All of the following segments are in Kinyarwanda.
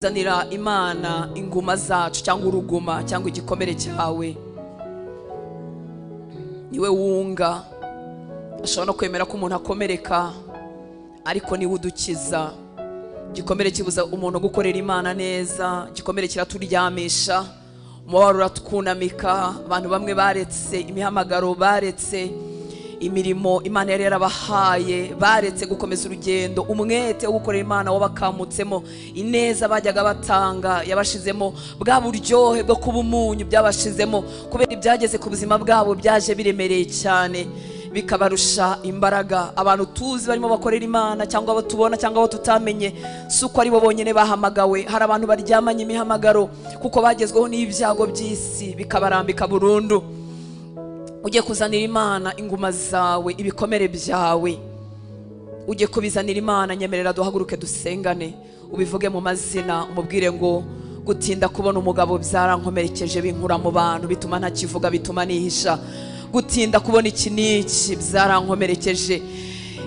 zanira Imana inguma zacu cyangwa uruguma cyangwa igikomere cyawe. Niwe wunga ashobora no kwemera ko umuntu akomereka, ariko niwe udukiza. Igikomere kibuza umuntu gukorera Imana neza, igikomere kiraturyamisha, umubabaro uratwunamika. Abantu bamwe baretse imihamagaro, baretse imirimo Imana yari yarabahaye, baretse gukomeza urugendo, umwete wo gukorera Imana wabakamutsemo, ineza bajyaga batanga yabashizemo, bwa buryohe bwo kuba umunyu byabashizemo, kubera ibyageze ku buzima bwabo byaje biremereye cyane, bikabarusha imbaraga. Abantu tuzi barimo bakorera Imana cyangwa abo tubona cyangwa abo tutamenye, suko ari bo bonyene bahamagawe. Hari abantu baryamanye imihamagaro kuko bagezweho n'ibyago by'isi bikabarambika burundu. Ugiye kuzanira Imana inguma zawe, ibikomere byawe, ugiye kubizanira Imana, nyemerera duhaguruke dusengane, ubivuge mu mazina, umubwire ngo gutinda kubona umugabo byarankomerekeje, binkura mu bantu, bituma ntakivuga, bituma nihisha. Gutinda kubona iki n'iki byarankomerekeje,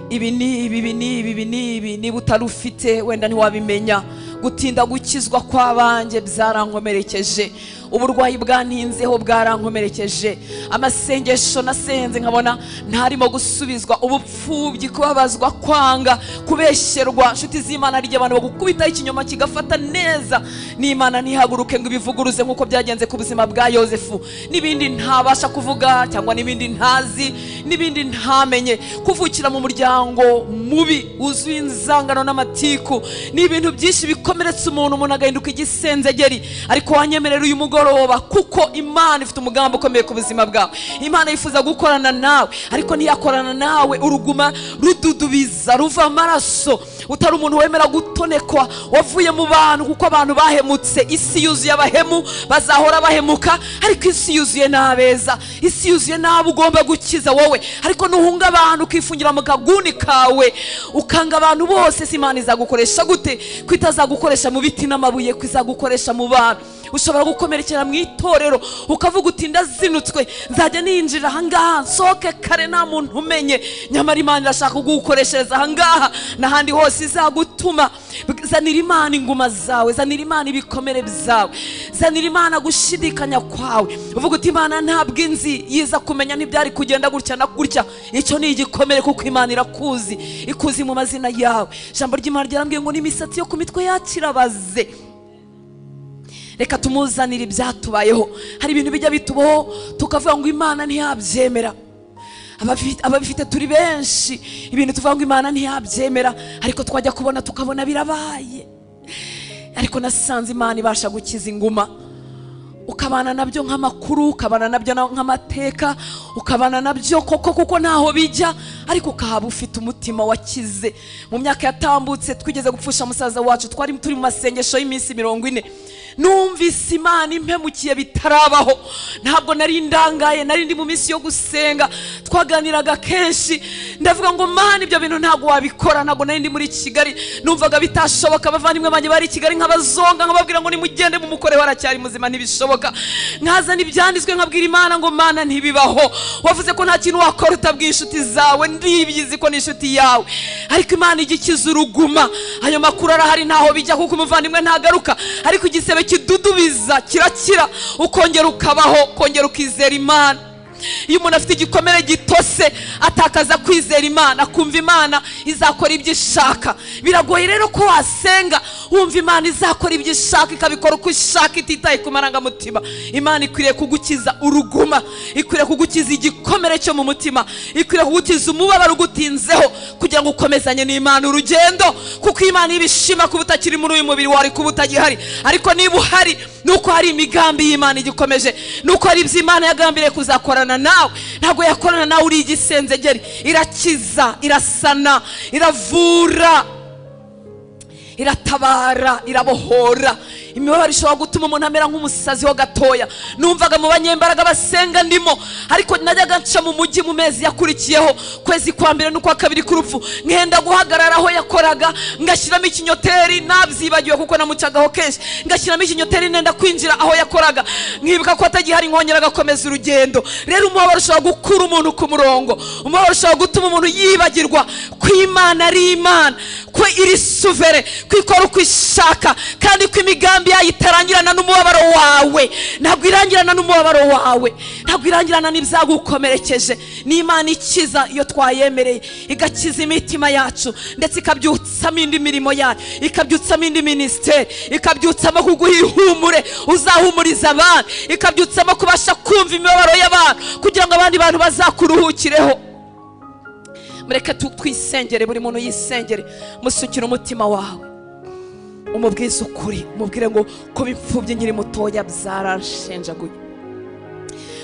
ibi ni niba utarufite wenda ntiwabimenya. Gutinda gukizwa kw'abanjye byarankomerekeje, uburwayi bwantinzeho bwarankomerekeje, amasengesho nasenze nkabona ntarimo gusubizwa, ubupfubyi, kubabazwa, kwanga, kubesherwa. Nshuti z'Imana, ari abantu bagukubitaho ikinyoma kigafata neza, n'Imana ntihaguruke ngo ibivuguruze nk'uko byagenze ku buzima bwa Yosefu. N'ibindi ntabasha kuvuga cyangwa n'ibindi ntazi, n'ibindi ntamenye. Kuvukira mu muryango mubi wuzuye inzangano n'amatiku, n'ibintu byinshi bikomeretsa umuntu agahinduka igisenzegeri. Ariko wanyemerera uyu mugoroba, kuko Imana ifite umugambi ukomeye ku buzima bwawe. Imana yifuza gukorana nawe, ariko ntiyakorana nawe uruguma rududubiza, ruva amaraso. Utari umuntu wemera gutonekwa, wavuye mu bantu, kuko abantu bahemutse. Isi yuzuye abahemu, bazahora bahemuka, ariko isi yuzuye n'abeza. Isi yuzuye n'abo ugomba gukiza wowe, ariko nuhunga abantu ukifungira mu kaguni kawe, ukanga abantu bose, si Imana izagukoresha gute? Kwitazagukoresha mu biti n'amabuye, kwizagukoresha mu bantu. Ushobora gukomerekera mu itorero ukavuga uti ndazinutswe, nzajya ninjira ahangaha nsohoke kare nta muntu umenye. Nyamara Imana irashaka kugukoreshereza ahangaha n'ahandi hose izagutuma. Zanira Imana inguma zawe, zanira Imana ibikomere byawe, zanira Imana gushidikanya kwawe. Uvuga uti Imana ntabwo inzi, yiza kumenya ntibyari kugenda gutya na gutya. Icyo ni igikomere, kuko Imana irakuzi, ikuzi mu mazina yawe. Ijambo ry'Imana ryarambwiye ngo n'imisatsi yo ku mitwe yacu irabaze. Reka tumuzanire ibyatubayeho. Hari ibintu bijya bitubaho tukavuga ngo Imana ntiyabyemera. Ababifite turi benshi, ibintu tuvuga ngo Imana ntiyabyemera, ariko twajya kubona tukabona birabaye. Ariko nasanze Imana ibasha gukiza inguma, ukabana nabyo nk'amakuru, ukabana nabyo nk'amateka, ukabana nabyo koko kuko ntaho bijya, ariko ukahaba ufite umutima wakize. Mu myaka yatambutse twigeze gupfusha musaza wacu, twari turi mu masengesho y'iminsi 40. Numvise Imana impemukiye bitarabaho. Ntabwo nari ndangaye, nari ndi mu minsi yo gusenga, twaganiraga kenshi. Ndavuga ngo Mana, ibyo bintu ntabwo wabikora. Ntabwo nari ndi muri Kigali, numvaga bitashoboka. Abavandimwe banjye bari Kigali nk'abazonga, nkababwira ngo nimugende mumukore, waracyari muzima, ntibishoboka. Nkazana ibyanditswe nkabwira Imana ngo Mana, ntibibaho. Wavuze ko nta kintu wakora utabwiye inshuti zawe, ndibizi ko ni inshuti yawe. Ariko Imana igikiza uruguma. Ayo makuru arahari, ntaho bijya, kuko umuvandimwe ntagaruka. Ariko igisebe kidudubiza kirakira, ukongera ukabaho, ukongera ukizera Imana. Iyo umuntu afite igikomere gitose, atakaza kwizera Imana, akumva Imana izakora ibyo ishaka. Biragoye rero ko wasenga wumva Imana izakora ibyo ishaka, ikabikora uko ishaka, ititaye ku marangamutima. Imana ikwiriye kugukiza uruguma, ikwiriye kugukiza igikomere cyo mu mutima, ikwiriye kugukiza umubabaro ugutinzeho, kugira ngo ukomezanye n'Imana urugendo. Kuko Imana ibishima kuba utakiri muri uyu mubiri wawe, kuba utagihari. Ariko niba uhari, nuko hari imigambi y'Imana igikomeje, nuko hari ibyo Imana yagambiriye kuzakorana nawe. Ntabwo yakorana nawe uri igisenzegeri. Irakiza, irasana, iravura, iratabara, irabohora. imibabaro ishobora gutuma umuntu amera nk'umusazi ho gatoya. Numvaga mu banyembaraga basenga ndimo, ariko najyaga nca mu mujyi mu mezi yakurikiyeho, kwezi kwa mbere n'ukwa kabiri k'urupfu, ngenda guhagarara aho yakoraga, ngashyiramo ikinyoteri, nabyibagiwe kuko namucagaho kenshi, ngashyiramo ikinyoteri nenda kwinjira aho yakoraga, nkibuka ko atagihari, nkongera agakomeza urugendo. Rero umubabaro ushobora gukura umuntu ku murongo, umubabaro ushobora gutuma umuntu yibagirwa ko Imana ari Imana, ko iri suvere, ko ikora uko ishaka, kandi ko imigambi yayo itarangirana n'umubabaro wawe. Ntabwo irangirana n'umubabaro wawe, ntabwo irangirana n'ibyagukomerekeje. Ni Imana ikiza iyo twayemereye, igakiza imitima yacu, ndetse ikabyutsamo indi mirimo yayo, ikabyutsamo indi ministeri, ikabyutsamo kuguha ihumure uzahumuriza abandi, ikabyutsamo kubasha kumva imibabaro y'abantu kugira ngo abandi bantu bazakuruhukireho. Mureke twisengere, buri muntu yisengere, musukire umutima wawe, umubwize ukuri, umubwire ngo kuba imfubyi nkiri mutoya byarashenjaguye.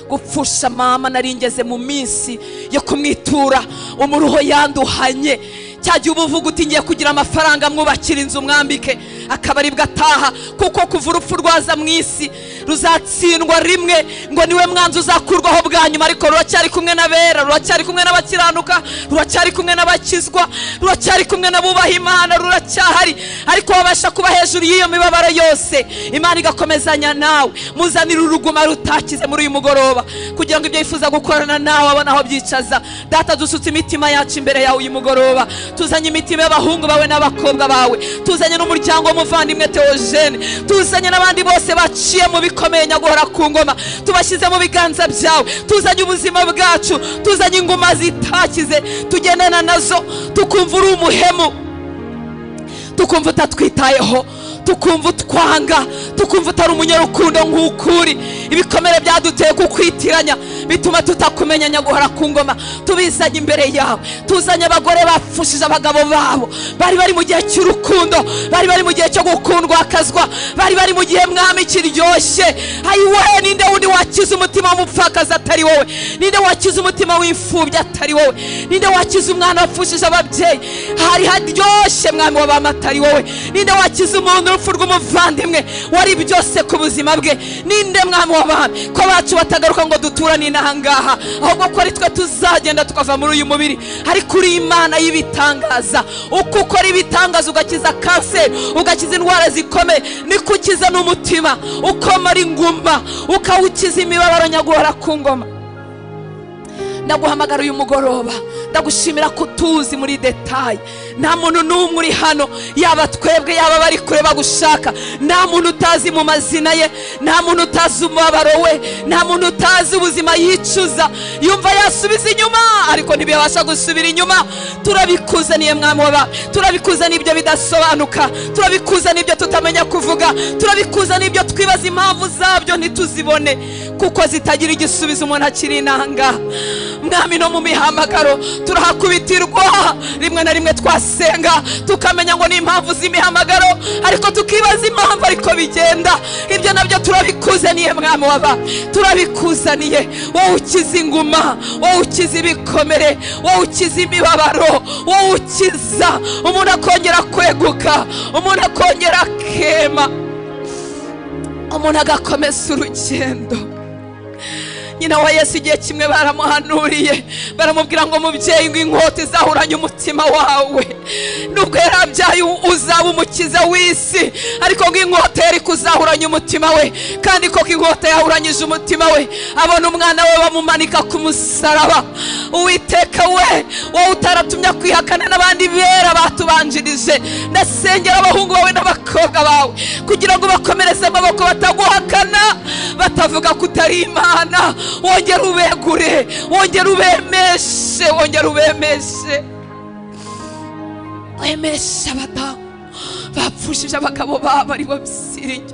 Gupfusha mama naringeze mu minsi yo kumwitura, umuruho yanduhanye. Cyagiye ubuvuga uti ngiye kugira amafaranga mwubakira inzu mwambike, akaba aribwo ataha, kuko kuva urupfu rwaza mu isi ruzatsindwa rimwe, ngo niwe mwanzi uzakurwaho bwa nyuma. Ariko ruracyari kumwe n'abera, ruracyari kumwe n'abakiranuka, ruracyari kumwe n'abakizwa, ruracyari kumwe n'abubaha Imana, ruracyahari. Ariko wabasha kuba hejuru y'iyo mibabaro yose, Imana igakomezanya nawe. Muzanira uruguma rutakize muri uyu mugoroba, kugira ngo ibyo yifuza gukorana nawe abone aho byicaza. Data, dusutse imitima yacu imbere yawe uyu mugoroba, tuzanye imitima y'abahungu bawe n'abakobwa bawe, tuzanye n'umuryango w'umuvandimwe Theogene, tuzanye n'abandi bose baciye mu bikomeye nyaguhora ku ngoma, tubashyize mu biganza byawe. Tuzanye ubuzima bwacu, tuzanye inguma zitakize, tugendana nazo, tukumva uri umuhemu, tukumva utatwitayeho, tukumva utwanga, tukumva utari umunyarukundo nk'ukuri. Ibikomere byaduteye kukwitiranya bituma tutakumenya nyaguhora ku ngoma. Tubizanye imbere yawe, tuzanye abagore bapfushije abagabo babo, bari mu gihe cy'urukundo, bari mu gihe cyo gukundwa akazwa, bari mu gihe mwami kiryoshye. Ayiwe, ninde wundi wakiza umutima w'umupfakazi atari wowe? Ninde wakiza umutima w'imfubyi atari wowe? Ninde wakiza umwana wapfushije ababyeyi hari haryoshye mwami w'abami atari wowe? Ninde wakiza umuntu urupfu rw'umuvandimwe wari byose ku buzima bwe? Ninde mwami w'abami ko bacu batagaruka ngo duturane inahangaha, ahubwo ko ari twe tuzagenda tukava muri uyu mubiri? Ariko uri Imana y'ibitangaza, uko ukora ibitangaza ugakiza kanseri, ugakiza indwara zikomeye, niko ukiza n'umutima, ukomora inguma, ukawukiza imibabaro nyaguhora ku ngoma. Ndaguhamagara uyu mugoroba, ndagushimira ko tuzi muri detail. Nta muntu n'umwe uri hano, yaba twebwe yaba bari kure bagushaka, nta muntu utazi mu mazina ye, nta muntu utazi umubabaro we, nta muntu utazi ubuzima yicuza, yumva yasubiza inyuma ariko ntibibasha gusubira inyuma. Turabikuzaniye mwami w'abami, turabikuzaniye ibyo bidasobanuka, turabikuzaniye ibyo tutamenya kuvuga, turabikuzaniye ibyo twibaza impamvu zabyo ntituzibone, kuko zitagira igisubizo umuntu akiri inanga. Mwami, no mu mihamagaro turahakubitirwa, rimwe na rimwe twasenga tukamenya ngo ni impamvu z'imihamagaro, ariko tukibaza impamvu ariko bigenda. Ibyo nabyo turabikuzaniye mwami w'abami, turabikuzaniye. Wowe ukiza inguma, wowe ukiza ibikomere, wowe ukiza imibabaro, wowe ukiza umuntu akongera kweguka, umuntu akongera akema, umuntu agakomeza urugendo. Nyina wa Yesu igihe kimwe baramuhanuriye, baramubwira ngo mubyeyi, ngo inkota izahuranye umutima wawe. Nubwo yarabyaye uzaba umukiza w'isi, ariko ngo inkota yari kuzahuranya umutima we. Kandi koko inkota yahuranyije umutima we, abona umwana we bamumanika ku musaraba. Uwiteka we, wowe utaratumye kwihakana n'abandi bera batubanjirije, ndasengera abahungu bawe n'abakobwa bawe kugira ngo bakomereze amaboko, bataguhakana, batavuga ko utari Imana. Wongera ubegure, wongera ubemeshe, wongera ubemeshe, wemeshe abadamu bapfushije abagabo babo ari bo bisiringi,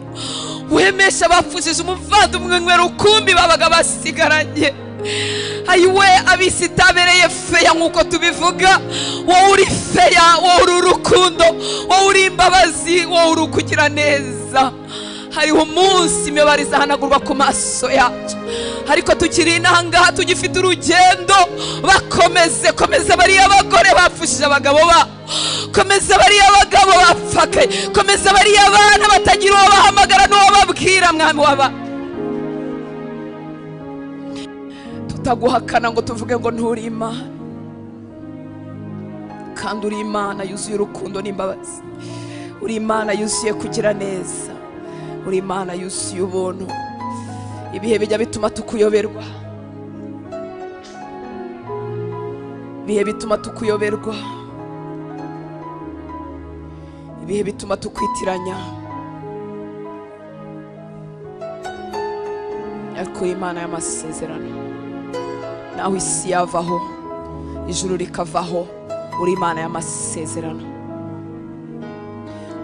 wemeshe abapfushije umuvandimwe rukumbi babaga basigaranye. Ayiwe, abisi itabereye feya nk'uko tubivuga, wowe uri feya, wowe uri urukundo, wowe uri imbabazi, wowe uri ukugira neza. Hariho umunsi imibabaro izahanagurwa ku maso yacu, ariko tukiri inahangaha tugifite urugendo. Bakomeze, komeza bariya abagore bapfushije abagabo babo, komeza bariya abagabo bapfakaye, komeza bariya abana batagira uwo bahamagara akira mwami waba tutaguhakana ngo tuvuge ngo nturi Imana, kandi uri Imana yuzuye urukundo n'imbabazi, uri Imana yuzuye kugira neza, uri Imana yuzuye ubuntu. Ibihe bijya bituma tukuyoberwa, ibihe bituma tukuyoberwa, ibihe bituma tukwitiranya, ariko Imana y'amasezerano, naho isi yavaho ijuru rikavaho, uri Imana y'amasezerano.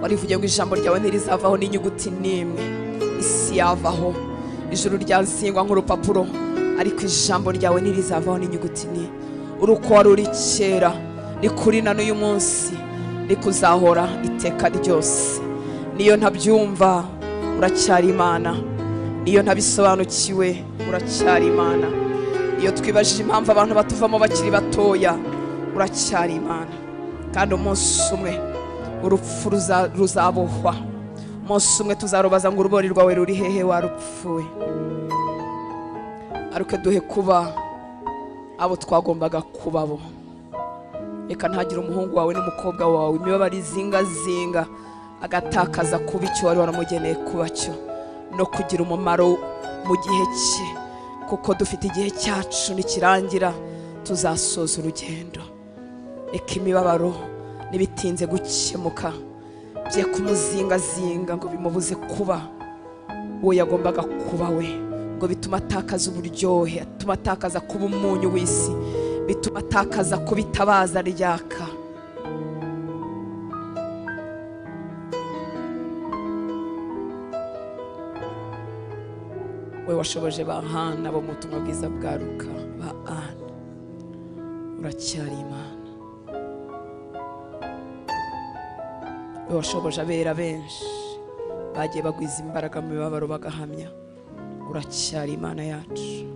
Warivugiye ngo ijambo ryawe ntirizavaho n'inyuguti n'imwe, isi yavaho ijuru ryazingwa nk'urupapuro, ariko ijambo ryawe ntirizavaho n'inyuguti n'imwe. Uruko wari uri kera ni kuri na n'uyu munsi ni kuzahora iteka ryose. Niyo ntabyumva uracyari Imana, niyo ntabisobanukiwe uracyari Imana, iyo twibajije impamvu abantu batuvamo bakiri batoya uracyari Imana. Kandi umunsi umwe urupfu ruzabohwa, umunsi umwe tuzarubaza ngo urubori rwawe ruri hehe warupfuye. Ariko duhe kuba abo twagombaga kuba bo. Reka ntagire umuhungu wawe n'umukobwa wawe imibabaro izingazinga agatakaza kuba icyo wari waramugeneye kuba cyo no kugira umumaro mu gihe cye, kuko dufite igihe cyacu nikirangira tuzasoza urugendo. Reka imibabaro nibitinze gukemuka bye kumuzingazinga ngo bimubuze kuba uwo yagombaga kuba we, ngo bituma atakaza uburyohe, bituma atakaza kuba umunyu w'isi, bituma atakaza kuba itabaza ryaka. We washoboje ba Hana bo mu butumwa bwiza bwa Luka, ba Ana, uracyari Imana. We washoboje abera benshi bagiye bagwiza imbaraga mu mibabaro bagahamya, uracyari Imana yacu.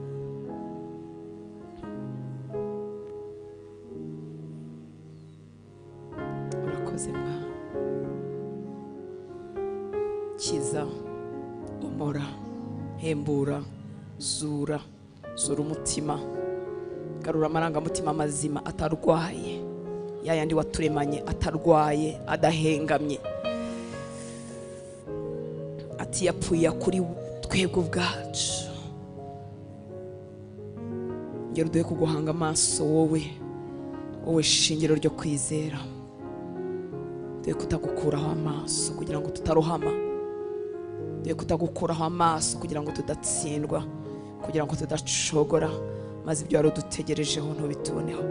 Urakoze Mwana. Kiza, omora, hembura, zura umutima, garura amarangamutima mazima atarwaye, yayandi waturemanye atarwaye, adahengamye, ati yapfuye kuri twebwe ubwacu. Ngero duhe kuguhanga amaso wowe shingiro ryo kwizera, duhe kutagukuraho amaso kugira ngo tutarohama, duhe kutagukuraho amaso kugira ngo tudatsindwa, kugira ngo tudacogora, maze ibyo wari udutegerejeho ntubituboneho.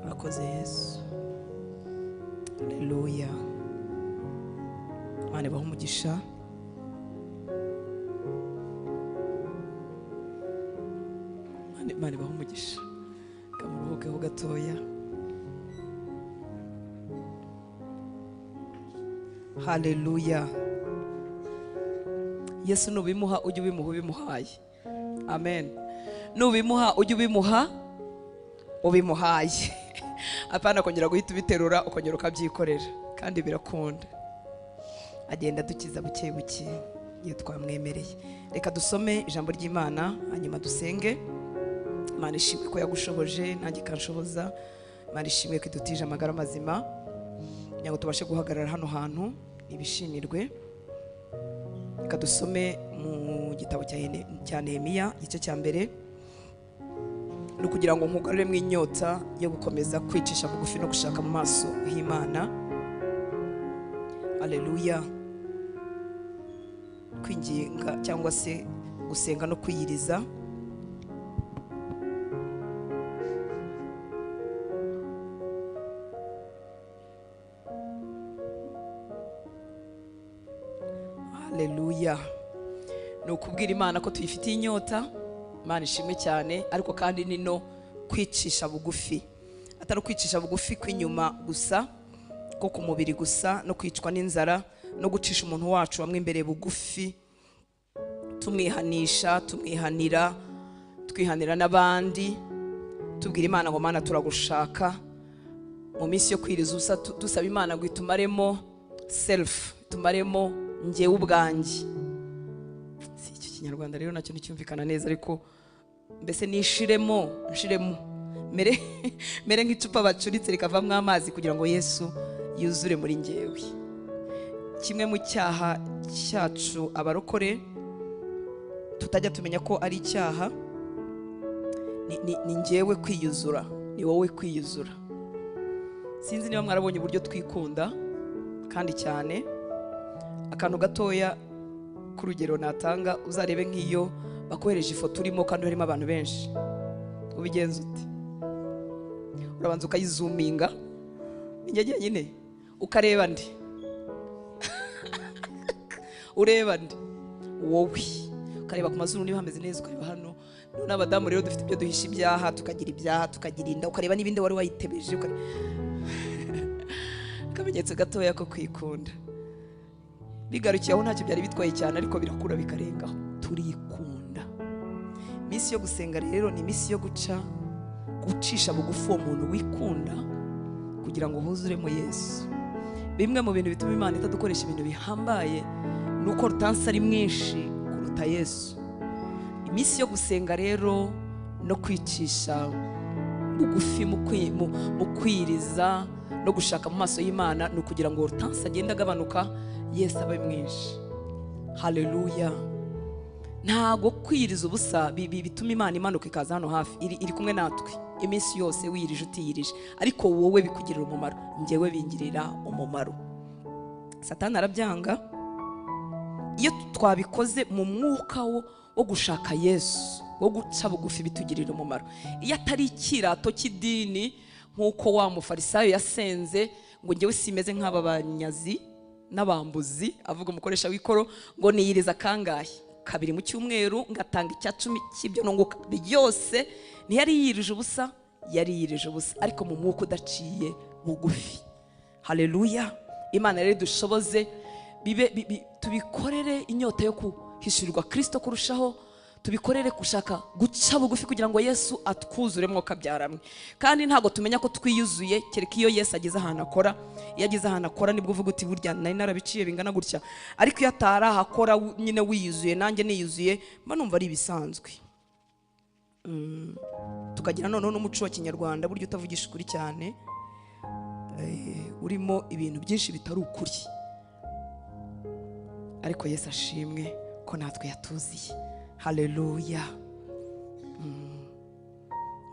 Urakoze Yesu. Haleluya. Imana ibahe umugisha. Imana ibahe umugisha. Kamuruhukeho gatoya. Haleluya. Yesu nubimuha ujye ubimuhaye. Amen. Nubimuha ujye ubimuhaye. Apana kongera guhita ubiterura ukongera ukabyikorera, kandi birakunda. Agenda dukiza buke buke iyo twamwemereye. Reka dusome ijambo ry'Imana hanyuma dusenge. Imana ishimwe ko yagushoboje nanjye kanshoboza. Imana ishimwe ko idutije amagara mazima kugira ngo tubashe guhagarara hano hantu ibishimirwe. Reka dusome mu gitabo cya Nehemiya igice cya mbere, no kugira ngo nkugarure mu inyota yo gukomeza kwicisha bugufi no gushaka mu maso h'Imana. Haleluya. Kwinginga cyangwa se gusenga no kwiyiriza. Haleluya. No kubwira Imana ko tuyifitiye inyota. Imana ishimwe cyane, ariko kandi ni no kwicisha bugufi. Atari kwicisha bugufi kw'inyuma gusa, ko ku mubiri gusa, no kwicwa n'inzara, no gucisha umuntu wacu bamwe imbere bugufi, tumwihanisha, tumwihanira, twihanira n'abandi, tubwira Imana ngo Mana turagushaka. Mu minsi yo kwiriza ubusa dusaba Imana ngo itumaremo self, tumaremo njyewe ubwanjye. Si icyo kinyarwanda rero nacyo nticyumvikana neza, ariko mbese nishiremo mere nk'icupa bacuritse rikavamo amazi kugira ngo Yesu yuzure muri njyewe. Kimwe mu cyaha cyacu abarokore tutajya tumenya ko ari icyaha ni njyewe kwiyuzura, ni wowe kwiyuzura. Sinzi niba mwarabonye uburyo twikunda kandi cyane. Akantu gatoya k'urugero natanga, uzarebe nk'iyo bakohereje ifoto urimo kandi harimo abantu benshi, ubigenza ute? Urabanza ukayizuminga njye nyine ukareba ndi ureba ndi wowe, ukareba ku mazuru niba hameze neza, ukareba hano. N'abadamu rero dufite ibyo duhisha ibyaha, tukagira ibyaha, tukagirinda, ukareba n'ibindi wari wayitebeje, akamenyetso gatoya ko kwikunda. Bigarukiye aho ntacyo byari bitwaye cyane, ariko birakura bikarengaho. Turikunda. Misi yo gusenga rero ni misi yo gucisha bugufi uwo muntu wikunda kugira ngo huzuremo Yesu. Bimwe mu bintu bituma Imana itadukoresha ibintu bihambaye nuko rutansi ari mwinshi kuruta Yesu. Imisi yo gusenga rero no kwicisha bugufi mu kwiriza no gushaka mu maso y'Imana ni ukugira ngo rutansi agenda agabanuka, Yesu abe mwinshi. Haleluya. Ntago kwiriza ubusa bituma Imana imanuka ikaza hano hafi, iri kumwe natwe iminsi yose wirije utiyirije, ariko wowe bikugirira umumaro, njyewe bingirira umumaro. Satani arabyanga iyo twabikoze mu mwuka wo gushaka Yesu, wo guca bugufi bitugirira umumaro. Iyo atari ikirato cy'idini nk'uko wa mufarisayo yasenze ngo njyewe simeze nk'aba banyazi n'abambuzi, avuga umukoresha w'ikoro, ngo niyiriza kangahe 2 mu cyumweru ngatanga 10 cy'ibyo nunguka byose. Ntiyari yirije ubusa, yari yirije ubusa, ariko mu mwuka udaciye bugufi. Haleluya. Imana rero dushoboze tubikorere inyota yo kuhishirirwa Kristo kurushaho, tubikorere gushaka guca bugufi kugira ngo Yesu atwuzure mwuka byaramwe. Kandi ntago tumenya ko twiyuzuye kereka iyo Yesu ageze ahantu akora. Iyo ageze ahantu akora nibwo uvuga uti burya nari narabiciye bingana gutya, ariko iyo atara hakora nyine wiyuzuye, nanjye niyuzuye, mba numva ari ibisanzwe. Tukagira noneho n'umuco wa Kinyarwanda buryo utavugisha ukuri cyane, urimo ibintu byinshi bitari ukuri, ariko Yesu ashimwe ko natwe yatuziye. Haleluya.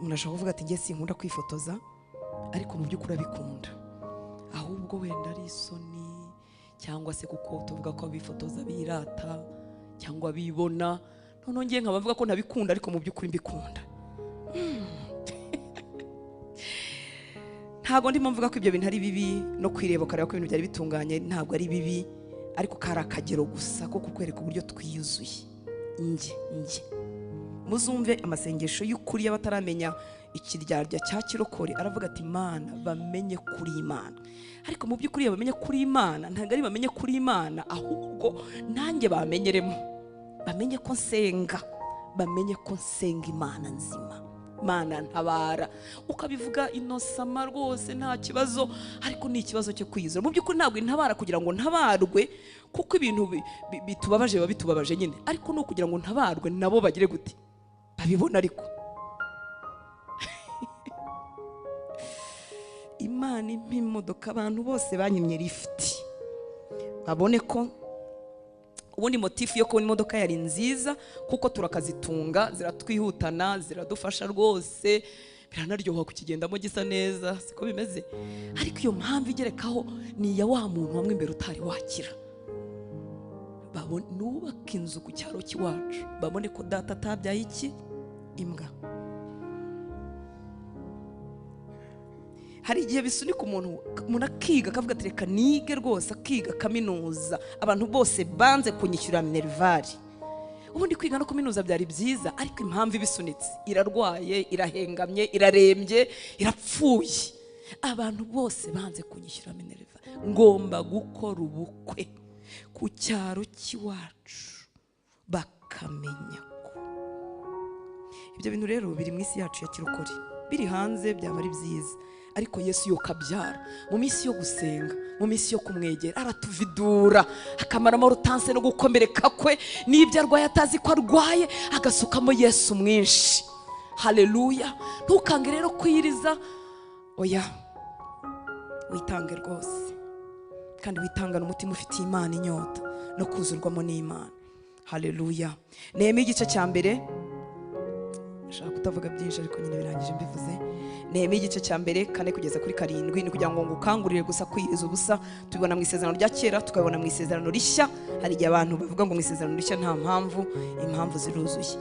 Munashaka kuvuga ati njye sinkunda kwifotoza, ariko mu by'ukuri abikunda, ahubwo wenda ari isoni cyangwa se kuko tuvuga ko abifotoza birata cyangwa bibona. None ngiye nkabavuga ko ntabikunda, ariko mu by'ukuri mbikunda. Ntago ndimo mvuga ko ibyo bintu ari bibi, no kwireba ukareba ko ibintu byari bitunganye ntabwo ari bibi, ariko kari akagero gusa ko kukwereka uburyo twiyuzuye. Nje muzumve amasengesho y'ukuri y'abataramenya ikiryarya cya kirokore, aravuga ati Imana bamenye kuri Imana. Ariko mu by'ukuri bamenye kuri Imana ntabwo ari bamenye kuri Imana, ahubwo nanjye bamenyeremo, bamenye ko nsenga, bamenye ko nsenga Imana nzima, Mana ntabara. Ukabivuga inosama rwose nta kibazo, ariko ni ikibazo cyo kwizera. Mu by'ukuri ntabwo intabara kugira ngo ntabarwe, kuko ibintu bitubabaje biba bitubabaje nyine, ariko no kugira ngo ntabarwe nabo bagire gute babibona. Ariko Imana impa imodoka, abantu bose banyimye lift babone ko ubundi motifu yo kubona imodoka yari nziza, kuko turakazitunga, ziratwihutana, ziradufasha rwose, biranaryoha kukigendamo gisa neza, siko bimeze. Ariko iyo mpamvu igerekaho ni ya wa muntu wamwe imbere utari wakira. Nubaka inzu ku cyaro cy'iwacu, babone ko data atabyaye iki imbwa. Hari igihe bisunika umuntu akiga akavuga ati reka nige rwose, akiga kaminuza. Abantu bose banze kunyishyura minervari, ubundi kwiga no kuminuza byari byiza, ariko impamvu ibisunitse, irarwaye, irahengamye, irarembye, irapfuye. Abantu bose banze kunyishyura minervari, ngomba gukora ubukwe ku cyaro cy'iwacu, bakamenya ko ibyo bintu rero biri mu isi yacu ya kirokore, biri hanze byaba ari byiza, ariko Yesu yokabyara mu minsi yo gusenga, mu minsi yo kumwegera, aratuvidura akamaramo rutanse no gukomereka kwe n'ibyo arwaye atazi ko arwaye, agasukamo Yesu mwinshi. Haleluya. Ntukange rero kwiriza, oya, witange rwose, kandi witangana umutima ufitiye Imana inyota no kuzurwamo n'Imana. Haleluya. Nehemiya igice cya mbere, nshaka kutavuga byinshi ariko nyine birangije mbivuze. Nehemiya igice cya mbere 4 kugeza kuri 7, ni kugira ngo ngukangurire gusa kwiriza ubusa. Tubibona mu isezerano rya kera, tukabona mu isezerano rishya. Hari igihe abantu bavuga ngo mu isezerano rishya nta mpamvu, impamvu ziruzuye.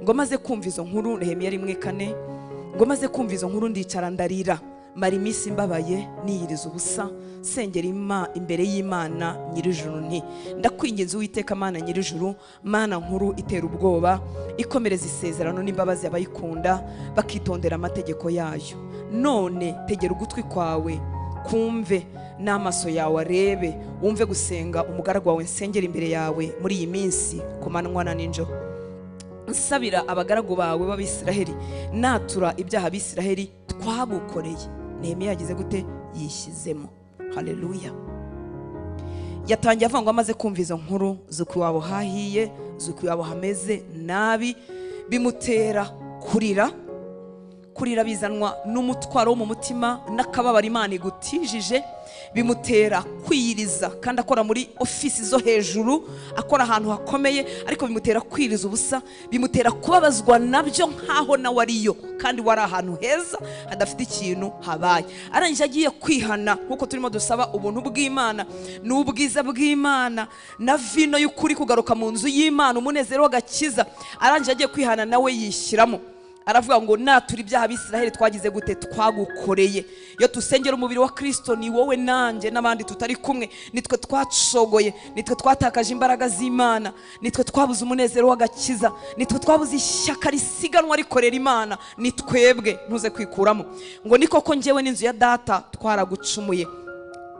Ngo maze kumva izo nkuru, Nehemiya 1:4, ngo maze kumva izo nkuru ndicara ndarira, mara iminsi mbabaye niyiriza ubusa, sengera imbere y'Imana Nyirijuru nti, ndakwinginze Uwiteka Mana Nyirijuru, Mana nkuru itera ubwoba, ikomereza isezerano n'imbabazi abayikunda bakitondera amategeko yayo. None tegera ugutwi kwawe kumve, n'amaso yawe arebe, wumve gusenga umugaragu wawe nsengera imbere yawe muri iyi minsi ku manywa na nijoro. Nsabira abagaragu bawe b'Abisiraheli, natura ibyaha Abisiraheli twagukoreye. Nehemiya yagize gute? Yishyizemo. Haleluya. Yatangiye avuga ngo amaze kumva izo nkuru z'uko iwabo hahiye, z'uko iwabo hameze nabi, bimutera kurira bizanwa n'umutwaro wo mu mutima n'akababaro Imana igutijije, bimutera kwiyiriza kandi akora muri ofisi zo hejuru, akora ahantu hakomeye, ariko bimutera kwiriza ubusa, bimutera kubabazwa nabyo nkaho nawe ariyo kandi wari ahantu heza hadafite ikintu habaye. Arangije agiye kwihana, nkuko turimo dusaba ubuntu bw'Imana n'ubwiza bw'Imana na vino y'ukuri kugaruka mu nzu y'Imana, umunezero w'agakiza. Arangije agiye kwihana nawe yishyiramo, aravuga ngo natura ibyaha Abisiraheli twagize gute? Twagukoreye. Iyo tusengera umubiri wa Kristo, ni wowe nanjye n'abandi tutari kumwe, nitwe twacogoye, nitwe twatakaje imbaraga z'Imana, nitwe twabuze umunezero w'agakiza, nitwe twabuze ishyaka risiganwa rikorera Imana, nitwebwe. Ntuze kwikuramo ngo ni koko njyewe n'inzu ya data twaragucumuye,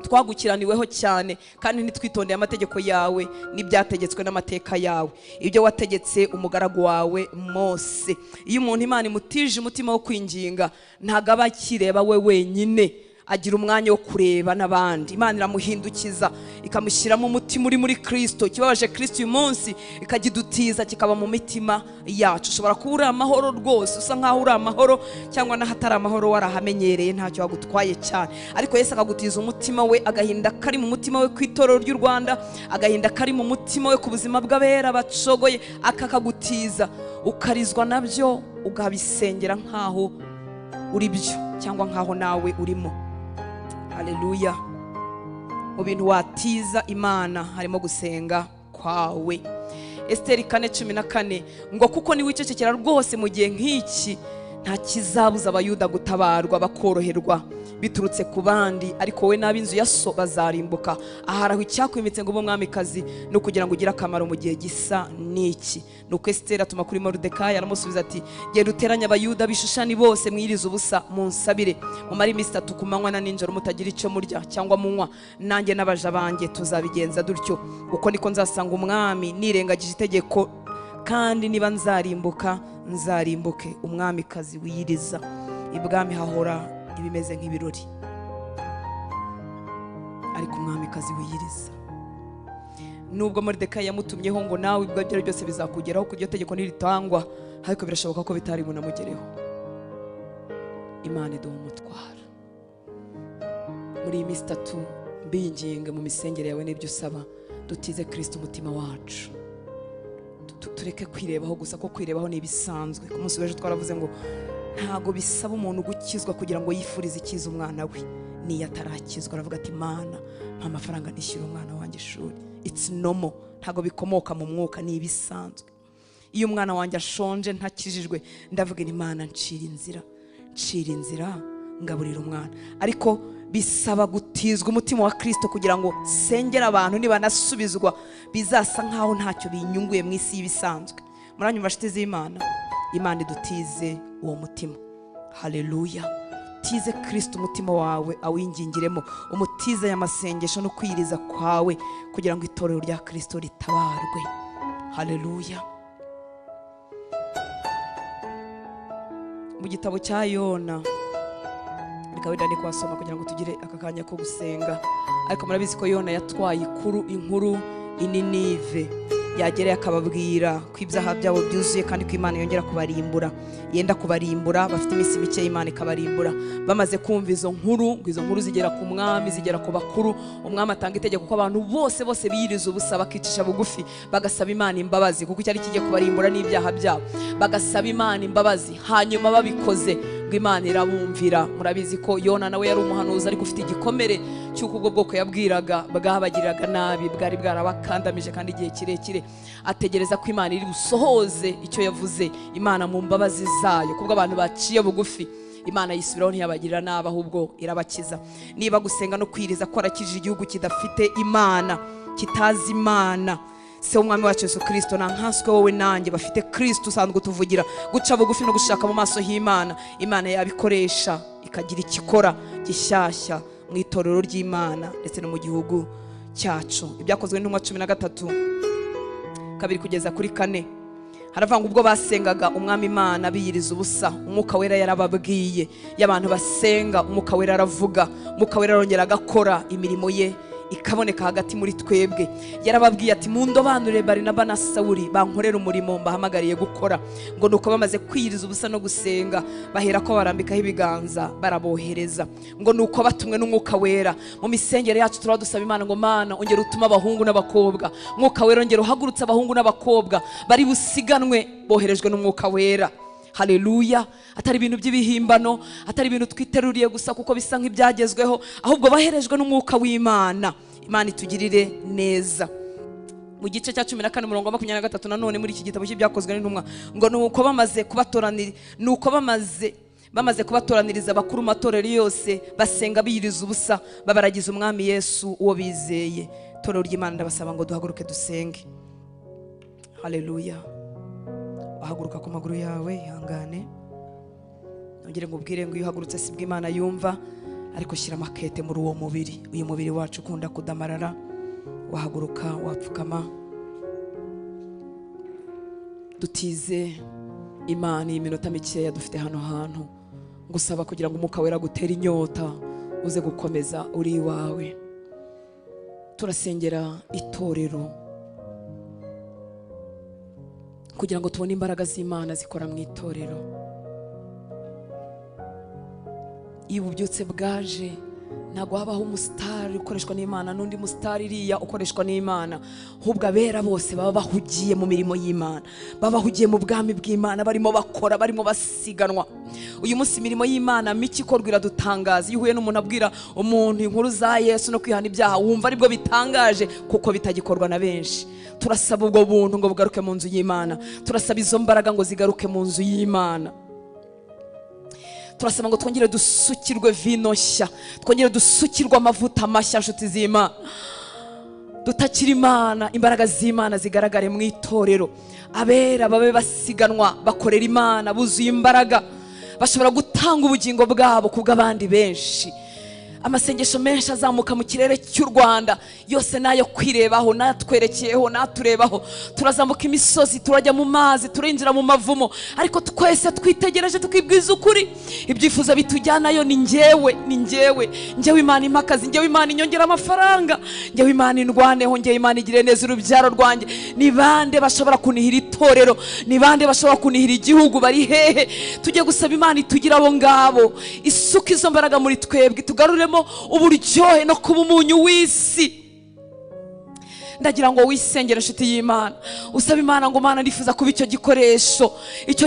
twagukiraniweho cyane, kandi ntitwitondeye amategeko yawe n'ibyategetswe n'amateka yawe, ibyo wategetse umugaragu wawe Mose. Iyo umuntu Imana imutije umutima wo kwinginga, ntago aba akireba we wenyine, agira umwanya wo kureba n'abandi. Imana iramuhindukiza ikamushyiramo umutima uri muri Kristo. Kibabaje Kristo uyu munsi ikagidutiza kikaba mu mitima yacu. Ushobora kuba uri amahoro rwose, usa nkaho uri amahoro, cyangwa n'ahatari amahoro warahamenyereye, ntacyo wagutwaye cyane, ariko Yesu akagutiza umutima we, agahinda kari mu mutima we ku itorero ry'u Rwanda, agahinda kari mu mutima we ku buzima bw'abera bacogoye, akakagutiza, ukarizwa nabyo, ukabisengera nkaho uri byo cyangwa nkaho nawe urimo. Haleluya. Mu bintu watiza Imana harimo gusenga kwawe. Esiteri 4:14 ngo kuko ni wicecekera rwose mu gihe nk'iki, nta kizabuza Abayuda gutabarwa bakoroherwa biturutse ku bandi, ariko we n'ab'inzu ya so bazarimbuka. Aharaho icyakwimitse ngo umwamikazi no kugira ngo ugire akamaro mu gihe gisa n'iki. Nuko Esiteri atuma kuri Moridekayi, aramusubiza ati, genda uteranye Abayuda b'Ishushani bose, mwirize ubusa, munsabire, mumare iminsi 3 ku manywa na nijoro mutagira icyo murya cyangwa munywa, nanjye n'abaja banjye tuzabigenza dutyo. Uko niko nzasanga umwami nirengagije itegeko, kandi niba nzarimbuke. Umwamikazi wiyiriza, ibwami hahora ibimeze nk'ibirori, ariko umwamikazi wiyiriza. Nubwo Moridekayi yamutumyeho ngo nawe ibyo ari byose bizakugeraho, ku iryo tegeko niritangwa, ariko birashoboka ko bitari bunamugereho. Imana iduha umutwaro. Muri iyi minsi 3 mbinginge mu misengere yawe n'ibyo usaba, dutize Kristo umutima wacu, tureke kwirebaho gusa, ko kwirebaho ni ibisanzwe. Ku munsi w'ejo twaravuze ngo ntago bisaba umuntu gukizwa kugira ngo yifurize ikiza umwana we. Niyo atarakizwa aravuga ati, Mana mpa amafaranga nishyura umwana wanjye ishuri. It's normal, ntago bikomoka mu mwuka, ni ibisanzwe. Iyo umwana wanjye ashonje ntakijijwe, ndavuga ni Mana ncira inzira ngaburira umwana. Ariko bisaba gutizwa umutima wa Kristo kugira ngo sengera abantu, niba nasubizwa bizasa nkaho ntacyo binyunguye mu isi y'ibisanzwe. Muranyumva nshuti z'Imana? Imana idutize uwo mutima. Haleluya. Tize Kristo umutima wawe, awingingiremo, umutize aya masengesho no kwiriza kwawe, kugira ngo itorero rya Kristo ritabarwe. Haleluya. mu gitabo cya Yona. Reka wenda ni kwasoma kugira ngo tugire aka kanya ko gusenga. Ariko murabizi ko Yona yatwaye inkuru ininive, yagereye akababwira ko ibyaha byabo byuzuye kandi ko Imana yongera kubarimbura, yenda kubarimbura, bafite iminsi mike Imana ikabarimbura. Bamaze kumva izo nkuru zigera ku mwami, zigera ku bakuru, umwami atanga itegeko ko abantu bose biyiriza ubusa, bakicisha bugufi, bagasaba Imana imbabazi kuko cyari kigiye kubarimbura n'ibyaha byabo. Bagasaba Imana imbabazi, hanyuma babikoze ngo Imana irabumvira. Murabizi ko Yona nawe yari umuhanuzi ariko ufite igikomere cy'uko ubwo bwoko yabwiraga bwabagiriraga nabi, bwari bwarabakandamije kandi igihe kirekire. Ategereza ko Imana iri busohoze icyo yavuze. Imana mu mbabazi zayo, kubwo abantu baciye bugufi, Imana yisubiraho ntiyabagirira nabi, ahubwo irabakiza. Niba gusenga no kwiriza ko arakijije igihugu kidafite Imana, kitazi Imana, se umwami wacu Yesu Kristo na nkanswe wowe nanjye bafite Kristo usanzwe tuvugira, guca bugufi no gushaka mu maso y'Imana, Imana yabikoresha ikagira ikikora gishyashya mu itorero ry'Imana ndetse no mu gihugu cyacu. Ibyakozwe n'intumwa 13 2 kugeza kuri 4 haravanga ubwo basengaga umwami Imana biyiriza ubusa, umwuka wera yarababwiye. Y'abantu basenga umwuka wera aravuga, umwuka wera arongera agakora imirimo ye ikaboneka hagati muri twebwe. Yarababwiye ati mundobanure Barinaba na Sawuli bankorera umurimo mbahamagariye gukora. Ngo nuko bamaze kwiyiriza ubusa no gusenga, bahera ko barambikaho ibiganza barabohereza. Ngo nuko batumwe n'umwuka wera mu misengere yacu turadusaba Imana ngo Mana ongera utuma abahungu n'abakobwa, umwuka wera ongera uhagurutse abahungu n'abakobwa bari busiganwe boherejwe n'umwuka wera. Haleluya. Atari ibintu by'ibihimbano, atari ibintu twiteruriye gusa kuko bisa nk'ibyagezweho, ahubwo baherejwe n'umwuka w'Imana. Imana itugirire neza. Mu gice cya 14:23 nanone muri iki gitabo cy'ibyakozwe n'intumwa, ngo nuko bamaze kubatoraniriza abakuru matorero yose, basenga biyiriza ubusa, babaragiza umwami Yesu uwo bizeye. Torero ry'Imana ndabasaba ngo duhaguruke dusenge. Haleluya. Wahaguruka ku maguru yawe, ihangane. Nongere ngubwire ngo iyo uhagurutse si bw'Imana yumva, ariko shyira makete muri uwo mubiri, uyu mubiri wacu ukunda kudamarara. Wahaguruka, wapfukama, dutize Imana iminota mikeya dufite hano hantu, ngusaba kugira ngo umwuka wera gutere inyota, uze gukomeza uri iwawe. Turasengera itorero kugira ngo tubone imbaraga z'Imana zikora mu itorero. Iyo ububyutse bwaje ntabwo habaho umusitari ukoreshwa n'Imana n'undi musitari iriya ukoreshwa n'Imana, ahubwo abera bose baba bahugiye mu mirimo y'Imana, baba bahugiye mu bwami bw'Imana, barimo bakora, barimo basiganwa. Uyu munsi imirimo y'Imana miki ikorwa iradutangaza. Iyo uhuye n'umuntu abwira umuntu inkuru za Yesu no kwihana ibyaha, wumva aribwo bitangaje kuko bitagikorwa na benshi. Turasaba ubwo buntu ngo bugaruke mu nzu y'Imana, turasaba izo mbaraga ngo zigaruke mu nzu y'Imana. Turasaba ngo twongere dusukirwe vino nshya, twongere dusukirwe amavuta mashya, nshuti z'Imana. Dutakira Imana, imbaraga z'Imana zigaragare mu itorero. Abera babe basiganwa, bakorera Imana, buzuye imbaraga, bashobora gutanga ubugingo bwabo kubw'abandi benshi. Amasengesho menshi azamuka mu kirere cy'u Rwanda, yose nayo kwirebaho, natwerekeyeho, naturebaho. Turazamuka imisozi, turajya mu mazi, turinjira mu mavumo, ariko twese twitegereje tukibwiza ukuri. Ibyifuzo bitujyanayo ni njyewe Imana impakazi, njyewe Imana inyongera amafaranga, njyewe Imana indwaneho, njyewe Imana igire neza urubyaro rwanjye. Ni bande bashobora kunihira itorero? Ni bande bashobora kunihira igihugu? Bari hehe? Tujye gusaba Imana itugira abo ngabo, isuka izo mbaraga muri twebwe, tugarure uburyohe no kuba umunyu w'isi. Ndagira ngo wisengere nshuti y'Imana, usaba Imana ngo Mana ndifuza kuba icyo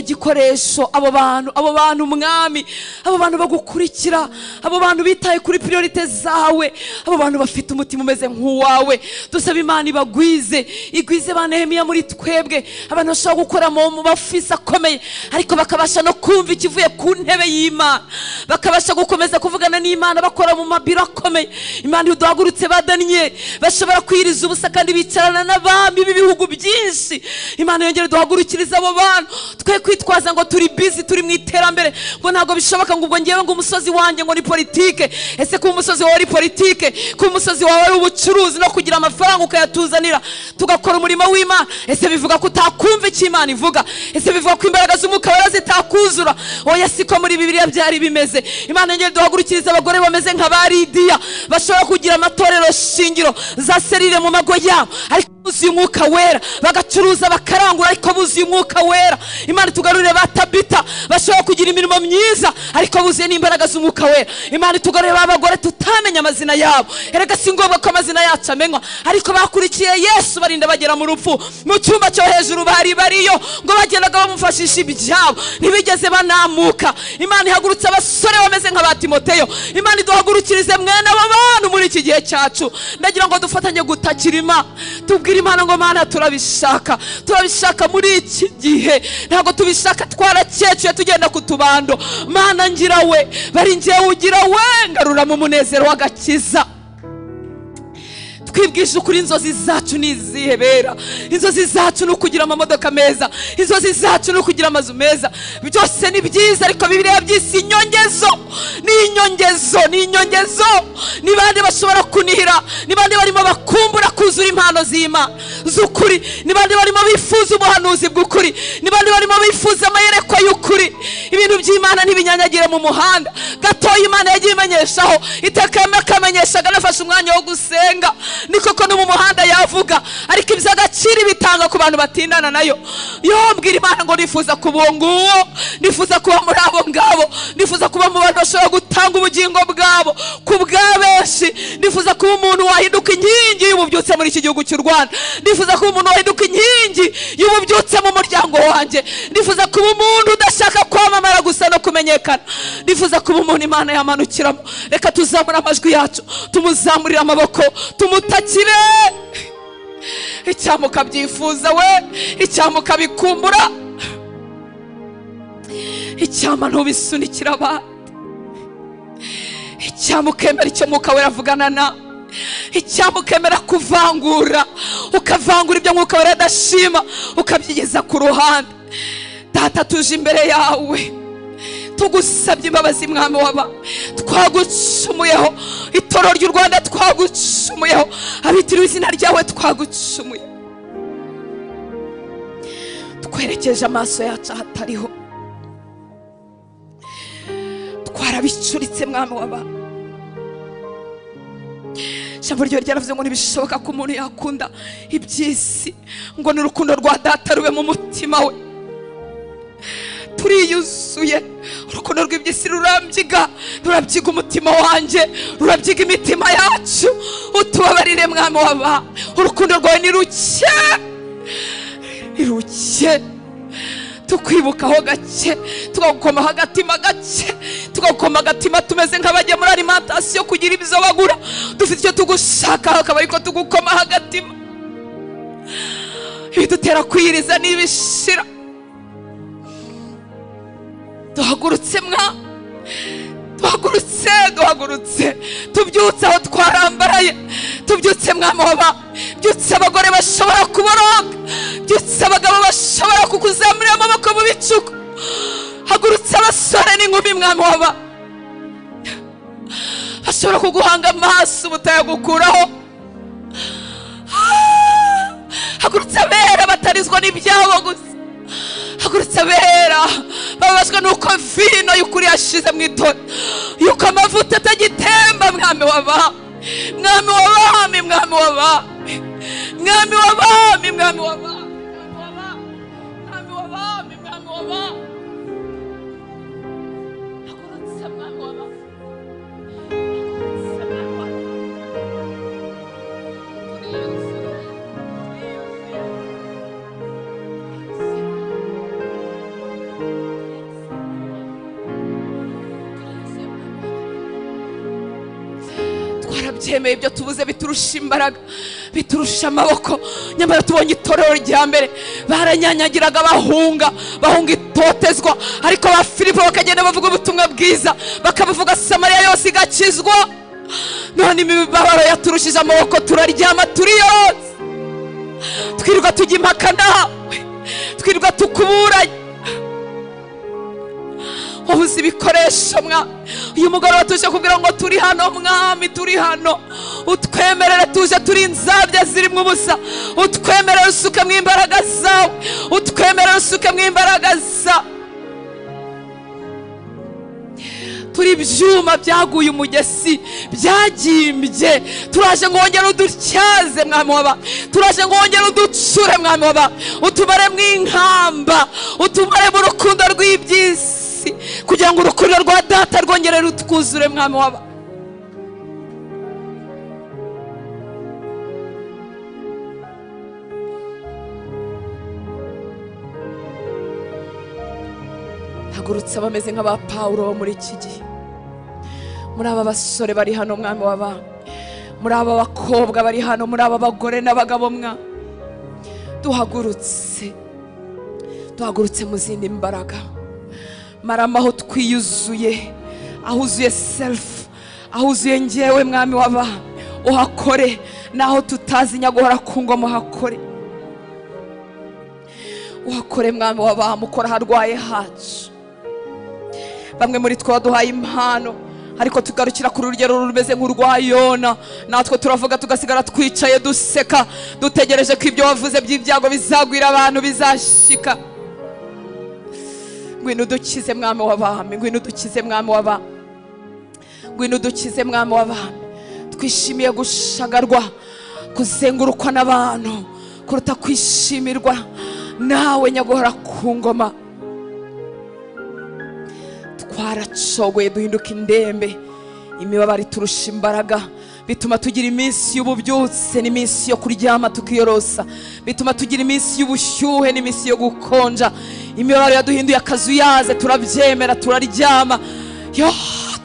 gikoresho abo bantu mwami, abo bantu bagukurikira, abo bantu bitaye kuri priorite zawe, abo bantu bafite umutima umeze nk'uwawe. Dusaba Imana igwize ba Nehemiya muri twebwe, abantu bashobora gukora mu ofisi akomeye ariko bakabasha no kumva ikivuye ku ntebe y'Imana, bakabasha gukomeza kuvugana n'Imana bakora mu mabiro akomeye. Imana iduhagurutse ba Daniyeli bashobora kwiriza ubusa kandi bicarana n'abami b'ibihugu byinshi. Imana yongere duhagurukiriza abo bantu, twe kwitwaza ngo turi busy, turi mu iterambere, ngo ntabwo bishoboka ngo ubwo ngewe ngo umusozi wanjye ngo ni politike. Ese ku umusozi wawe ari politike? Ku umusozi wawe ari ubucuruzi no kugira amafaranga ukayatuzanira tugakora umurimo w'Imana? Ese bivuga ko utakumva icyo Imana ivuga? Ese bivuga ko imbaraga z'umwuka wera bitakuzura. Oya, siko muri Bibiliya byari bimeze. Imana ngere duhagurukiriza abagore bameze nka ba Lidiya, bashobora kugira amatorero shingiro za serire mu mago yabo, ariko buzuye umwuka wera, bagacuruza bakarangura ariko buzuye umwuka wera. Imana tugarurire ba Tabita, bashobora kugira imirimo myiza ariko buzuye n'imbaraga z'umwuka wera. Imana tugarurire ba bagore tutamenya amazina yabo, erega si ngombwa ko amazina yacu amenywa, ariko bakurikiye Yesu barinda bagera mu rupfu. Mu cyumba cyo hejuru bariyo ngo bagendaga bamufashisha ibyabo, ntibigeze banamuka. Imana ihagurutse abasore bameze nka ba Timoteyo. Imana iduhagurukirize mwene abo bantu muri iki gihe cyacu. Ndagira ngo dufatanye gutakira Imana, tubwire Imana ngo Mana turabishaka muri iki gihe, ntabwo tubishaka twarakecye tugenda ku tubando. Mana ngira we, bari njyewe ugira we, ngarura mu munezero w'agakiza. Twibwishe ukuri, inzozi zacu ni izihebera. Inzozi zacu ni ukugira amamodoka meza, inzozi zacu ni ukugira amazu meza. Byose ni byiza, ariko Bibiliya byisi inyongezo. Ni bande bashobora kunihira? Ni bande barimo bakumbura kuzura impano z'Imana z'ukuri? Ni bande barimo bifuza ubuhanuzi bw'ukuri? Ni bande barimo bifuza amayerekwa y'ukuri? Ibintu by'Imana ntibinyanyagire mu muhanda. Gatoya Imana yagiye imenyeshaho, iteka yakamenyeshaga nafashe umwanya wo gusenga. Ni koko no mu muhanda yavuga, ariko iby'agaciro bitanga ku bantu batindana nayo. Mbwira Imana ngo nifuza kuba nguwo, nifuza kuba muri abo ngabo, nifuza kuba mu bantu bashobora gutanga ubugingo bwabo ku bw'abenshi. Nifuza kuba umuntu wahinduka inkingi y'ububyutse muri iki gihugu cy'u Rwanda. Nifuza kuba umuntu wahinduka inkingi y'ububyutse mu muryango wanjye. Nifuza kuba umuntu udashaka kwamamara gusa no kumenyekana. Nifuza kuba umuntu Imana yamanukiramo. Reka tuzamura amajwi yacu, tumuzamurira amaboko, tumutakire. Icyamuka byifuza we, icyamuka bikumbura, icyama ntubisunikira abandi, icyamukemera icyo Mwuka Wera avugana na, icyamukemera kuvangura, ukavangura ibyo Mwuka Wera adashima ukabyigeza ku ruhande. Data, tuje imbere yawe tugusabye imbabazi mwami waba, twagucumuyeho. Itoro ry'u Rwanda twagucumuyeho, abitiriwe izina ryawe twagucumuye. Twerekeje amaso yacu ahatariho, twarabicuritse mwami waba. Ijambo ryo ryaravuze ngo ntibishoboka ko umuntu yakunda iby'isi ngo ni urukundo rwa Data rube mu mutima we. Turiyuzuye, urukundo rw'iby'isi rurabyiga umutima wanjye, rurabyiga imitima yacu. Utubabarire mwami waba, urukundo rwawe ni ruke, tukwibukaho gake, tugakomaho agatima gake, tugakoma agatima tumeze nk'abajya muri alimentation kugira ibyo bagura. Dufite icyo tugushaka, akaba ariko tugukomaho agatima. Ibidutera kwiyiriza n'ibishira. Duhagurutse duhagurutse, tubyutse aho twarambaraye, tubyutse mwami waba. Byutse abagore bashobora kuboroga, byutse abagabo bashobora kukuzamurira amaboko mu bicuku. Hagurutse abasore n'inkumi mwami waba, bashobora kuguhanga amaso ubutayagukuraho. Hagurutse abera batarizwa n'ibyabo gusa, hagurutse abera bababazwa nuko vino y'ukuri yashize mu itora, yuko amavuta atagitemba mwami waba, mwami w'abami, mwami w'abami, mwami w'abami, mwami w'abami, mwami w'abami, mwami w'abami. Hagurutse mwami w'abami, hagurutse mwami w'abami. Twarabyemeye ibyo tubuze biturusha imbaraga, biturusha amaboko. Nyamara tubonye itorero rya mbere baranyanyagiraga bahunga itotezwa, ariko ba Filipo bakagenda bavuga ubutumwa bwiza, bakabuvuga Samariya yose igakizwa. None imibabaro yaturushije amaboko, turaryama turi yose, twirirwa tujya impaka nawe, twirirwa tukuburanye. Ubuze ibikoresho mwami, uyu mugoroba tuje kubwira ngo turi hano mwami, turi hano. Utwemerere tuje turi inzabya zirimo ubusa, utwemerere usuke mu imbaraga zawe, utwemerere usuke mu imbaraga zawe. turi ibyuma byaguye umugesi byagimbye. Turaje ngo wongere udutyaze mwami w'aba, turaje ngo wongere uducure mwami w'aba, utumare mu inkamba, utumare mu rukundo rw'iby'isi, kugira ngo urukundo rwa data rwongere rutwuzure mwami w'aba. Hagurutse bameze nk'aba Pawulo muri iki gihe, muri aba basore bari hano mwami w'aba, muri aba bakobwa bari hano, muri aba bagore n'abagabo mwa, duhagurutse mu zindi mbaraga. Marama aho twiyuzuye, aho uzuye self, aho uzuye njyewe mwami w'aba, uhakore. Naho tutazi nyaguhora ku ngoma uhakore, uhakore mwami w'aba, mukora harwaye hacu. Bamwe muri twe waduhaye impano, ariko tugarukira kuri urugero rumeze nk'urwa Yona. Natwe turavuga tugasigara twicaye duseka, dutegereje ko ibyo wavuze by'ibyago bizagwira abantu bizashika. Ngwino udukize mwami w'abami, ngwino udukize mwami w'abami, ngwino udukize mwami w'abami. Twishimiye gushagarwa, kuzengurukwa n'abantu kuruta kwishimirwa nawe nyaguhora ku ngoma. Twaracogoye duhinduka indembe, imibabaro iturusha imbaraga, bituma tugira iminsi y'ububyutse n'iminsi yo kuryama tukiyorosa, bituma tugira iminsi y'ubushyuhe n'iminsi yo gukonja. Imibabaro yaduhinduye akazuyaze, turabyemera turaryama.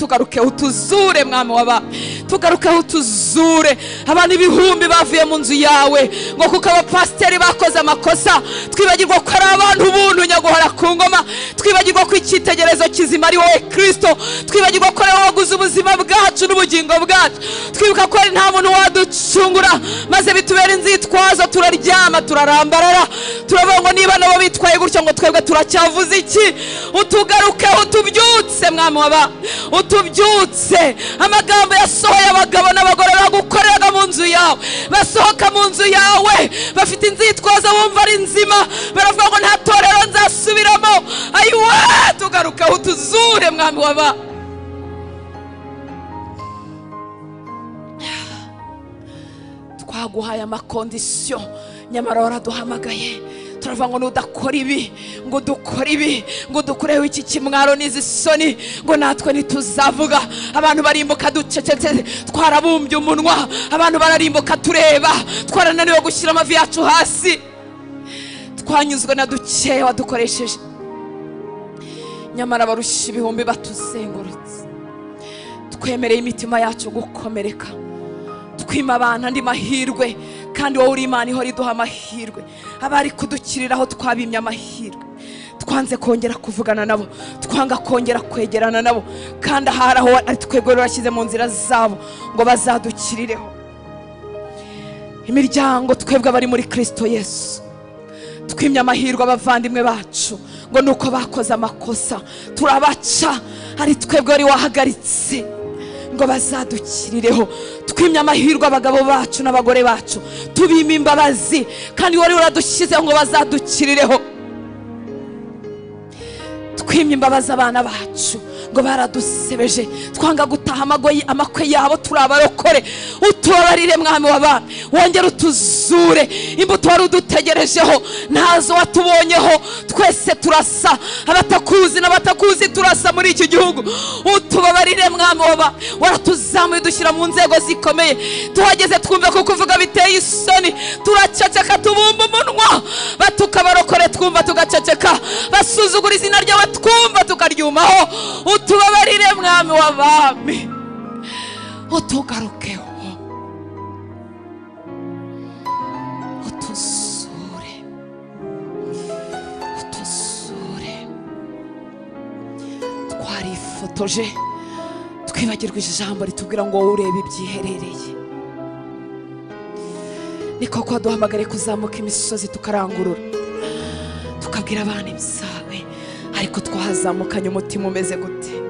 Tugaruke utuzure mwami w'aba, tugaruke utuzure. Abantu ibihumbi bavuye mu nzu yawe ngo kuko abapasiteri bakoze amakosa, twibagirwa ko ari abantu buntu nyaguhora ku ngoma, twibagirwa ko icyitegerezo kizima ari wowe Kristo, twibagirwa ko ari wowe waguze ubuzima bwacu n'ubugingo bwacu, twibuka ko ari nta muntu waducungura, maze bitubera inzitwazo, turaryama turarambarara, turavuga ngo niba nabo bitwaye gutya ngo twebwe turacyavuze iki? Utugaruke utubyutse mwami w'aba, utubyutse. Amagambo yasohoye abagabo n'abagore bagukoreraga mu nzu yawe, basohoka mu nzu yawe bafite inzitwazo bumva ari nzima, baravuga ngo nta torero nzasubiramo. Ayiwe, tugaruke utuzure mwami w'aba. Twaguhaye amakondisiyo, nyamara waraduhamagaye. Turavuga ngo nudakora ibi, ngo dukore ibi, ngo dukureho iki kimwaro n'izi soni, ngo natwe ntituzavuga. Abantu barimbuka ducecetse, twarabumbye umunwa. Abantu bararimbuka tureba, twarananiwe gushyira amavi yacu hasi. Twanyuzwe na dukeya wadukoresheje, nyamara barusha ibihumbi batuzengurutse. Twemereye imitima yacu gukomereka, twima abantu andi mahirwe, kandi wowe uri Imana ihora iduha amahirwe. Abari kudukiriraho twabimye amahirwe, twanze kongera kuvugana nabo, twanga kongera kwegerana nabo, kandi ahari aho ari twebwe barashyize mu nzira zabo ngo bazadukirireho. Imiryango twebwe abari muri Kristo Yesu, twimye amahirwe abavandimwe bacu ngo nuko bakoze amakosa turabaca, ari twebwe wari wahagaritse ngo bazadukirireho. Twimye amahirwe abagabo bacu n'abagore bacu, tubima imbabazi, kandi wari uradushyizeho ngo bazadukirireho. Twimye imbabazi abana bacu ngo baradusebeje, twanga gutaha amakwe yabo, turabarokore. Utubabarire mwami w'abami, wongere utuzure. Imbuto wari udutegerejeho ntazo watubonyeho, twese turasa, abatakuzi n'abatakuzi turasa muri iki gihugu. Utubabarire mwami w'abami, waratuzamuye dushyira mu nzego zikomeye, tuhageze twumve ko kuvuga biteye isoni, turaceceka tubumba umunwa. Batukabarokore twumva tugaceceka, basuzugura izina ryawe twumva tukaryumaho. Utubabarire mwami w'abami, utugarukeho, utuzure, utuzure. Twarifotoje twibagirwa ijambo ritubwira ngo wowe urebe ibyiherereye. Ni koko waduhamagare kuzamuka imisozi tukarangurura, tukabwira abana ibyawe, ariko twahazamukanye umutima umeze gute?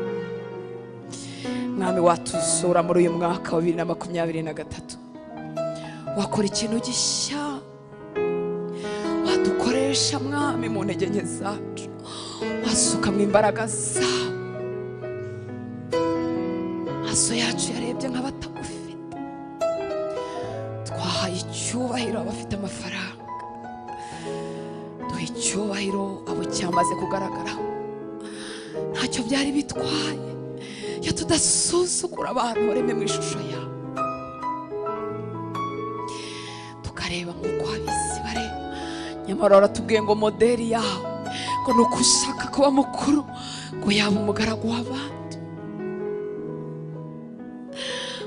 Mwami watuzura muri uyu mwaka wa 2023, wakora ikintu gishya, wadukoresha mwami mu ntege nke zacu, wasuka mu imbaraga zawe. yacu yarebye nk'abatagufite, twahaye icyubahiro abafite amafaranga, duha icyubahiro abo cyamaze kugaragaraho. Ntacyo byari bitwaye iyo tudasuzugura abantu baremye mu ishusho yawe, tukareba nk'uko ab'isi bareba. Nyamara waratubwiye ngo modeli yawe ngo ni uko ushaka kuba mukuru, ngo yaba umugaragu w'abandi,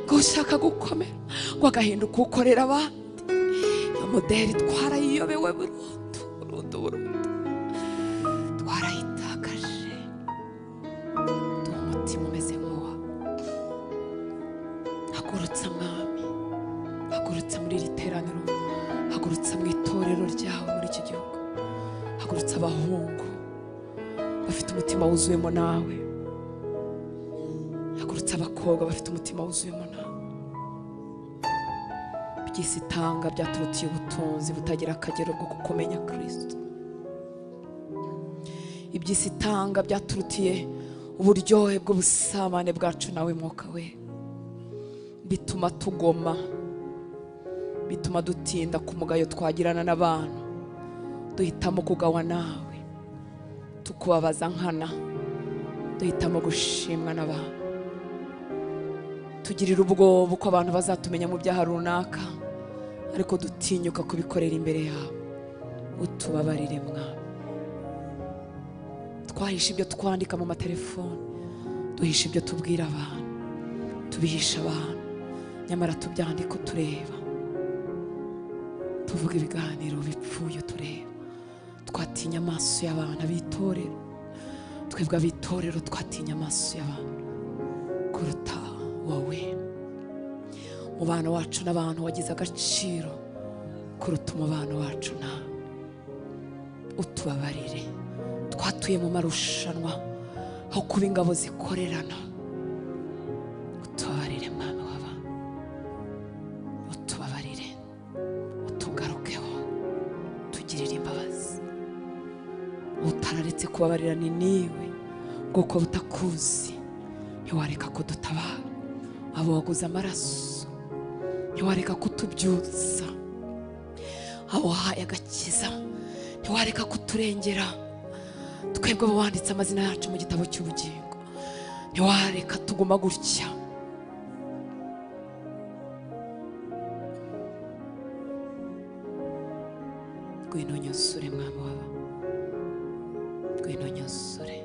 ngo ushaka gukomera, ngo agahinduka ukorera abandi. Iyo modeli twarayiyobewe burundu, twarayitakaje. Duha umutima umeze nk'uwa. Hagurutsa mwami, hagurutsa muri iri teraniro, hagurutsa mu itorero ryawe muri iki gihugu, hagurutsa abahungu bafite umutima wuzuyemo nawe, hagurutsa abakobwa bafite umutima wuzuyemo nawe. Iby'isi itanga byaturutiye ubutunzi butagira akagero bwo kukumenya Kristo. Iby'isi itanga byaturutiye uburyohe bw'ubusabane bwacu nawe Mwuka we, bituma tugoma, bituma dutinda ku mugayo twagirana n'abantu, duhitamo kugawa nawe, tukubabaza nkana, duhitamo gushimwa n'abantu. Tugirira ubwoba uko abantu bazatumenya mu byaha runaka, ariko dutinyuka kubikorera imbere yawe. Utubabarire Mwami. Twahisha ibyo twandika mu matelefone, duhisha ibyo tubwira abantu, tubihisha abantu, nyamara tubyandika tureba, tuvuga ibiganiro bipfuye tureba. Twatinya amaso y'abantu abitorero, twebwe abitorero twatinya amaso y'abantu kuruta wowe. Umubano wacu n'abantu wagize agaciro kuruta umubano wacu nawe. Utubabarire. Twatuye mu marushanwa aho kuba ingabo zikorerana. Utubabarire Mwami w'abantu, utubabarire, utugarukeho, tugirire imbabazi. Utararetse kubabarira ni niwe, bwoko butakuzi ntiwareka ko dutabara. Abo waguze amaraso ntiwareka kutubyutsa, abo wahaye agakiza ntiwareka kuturengera. Twebwe abo wanditse amazina yacu mu gitabo cy'ubugingo ntiwareka tuguma gutya. Ngwino nyuzure Mwami w'aba, ngwino nyuzure,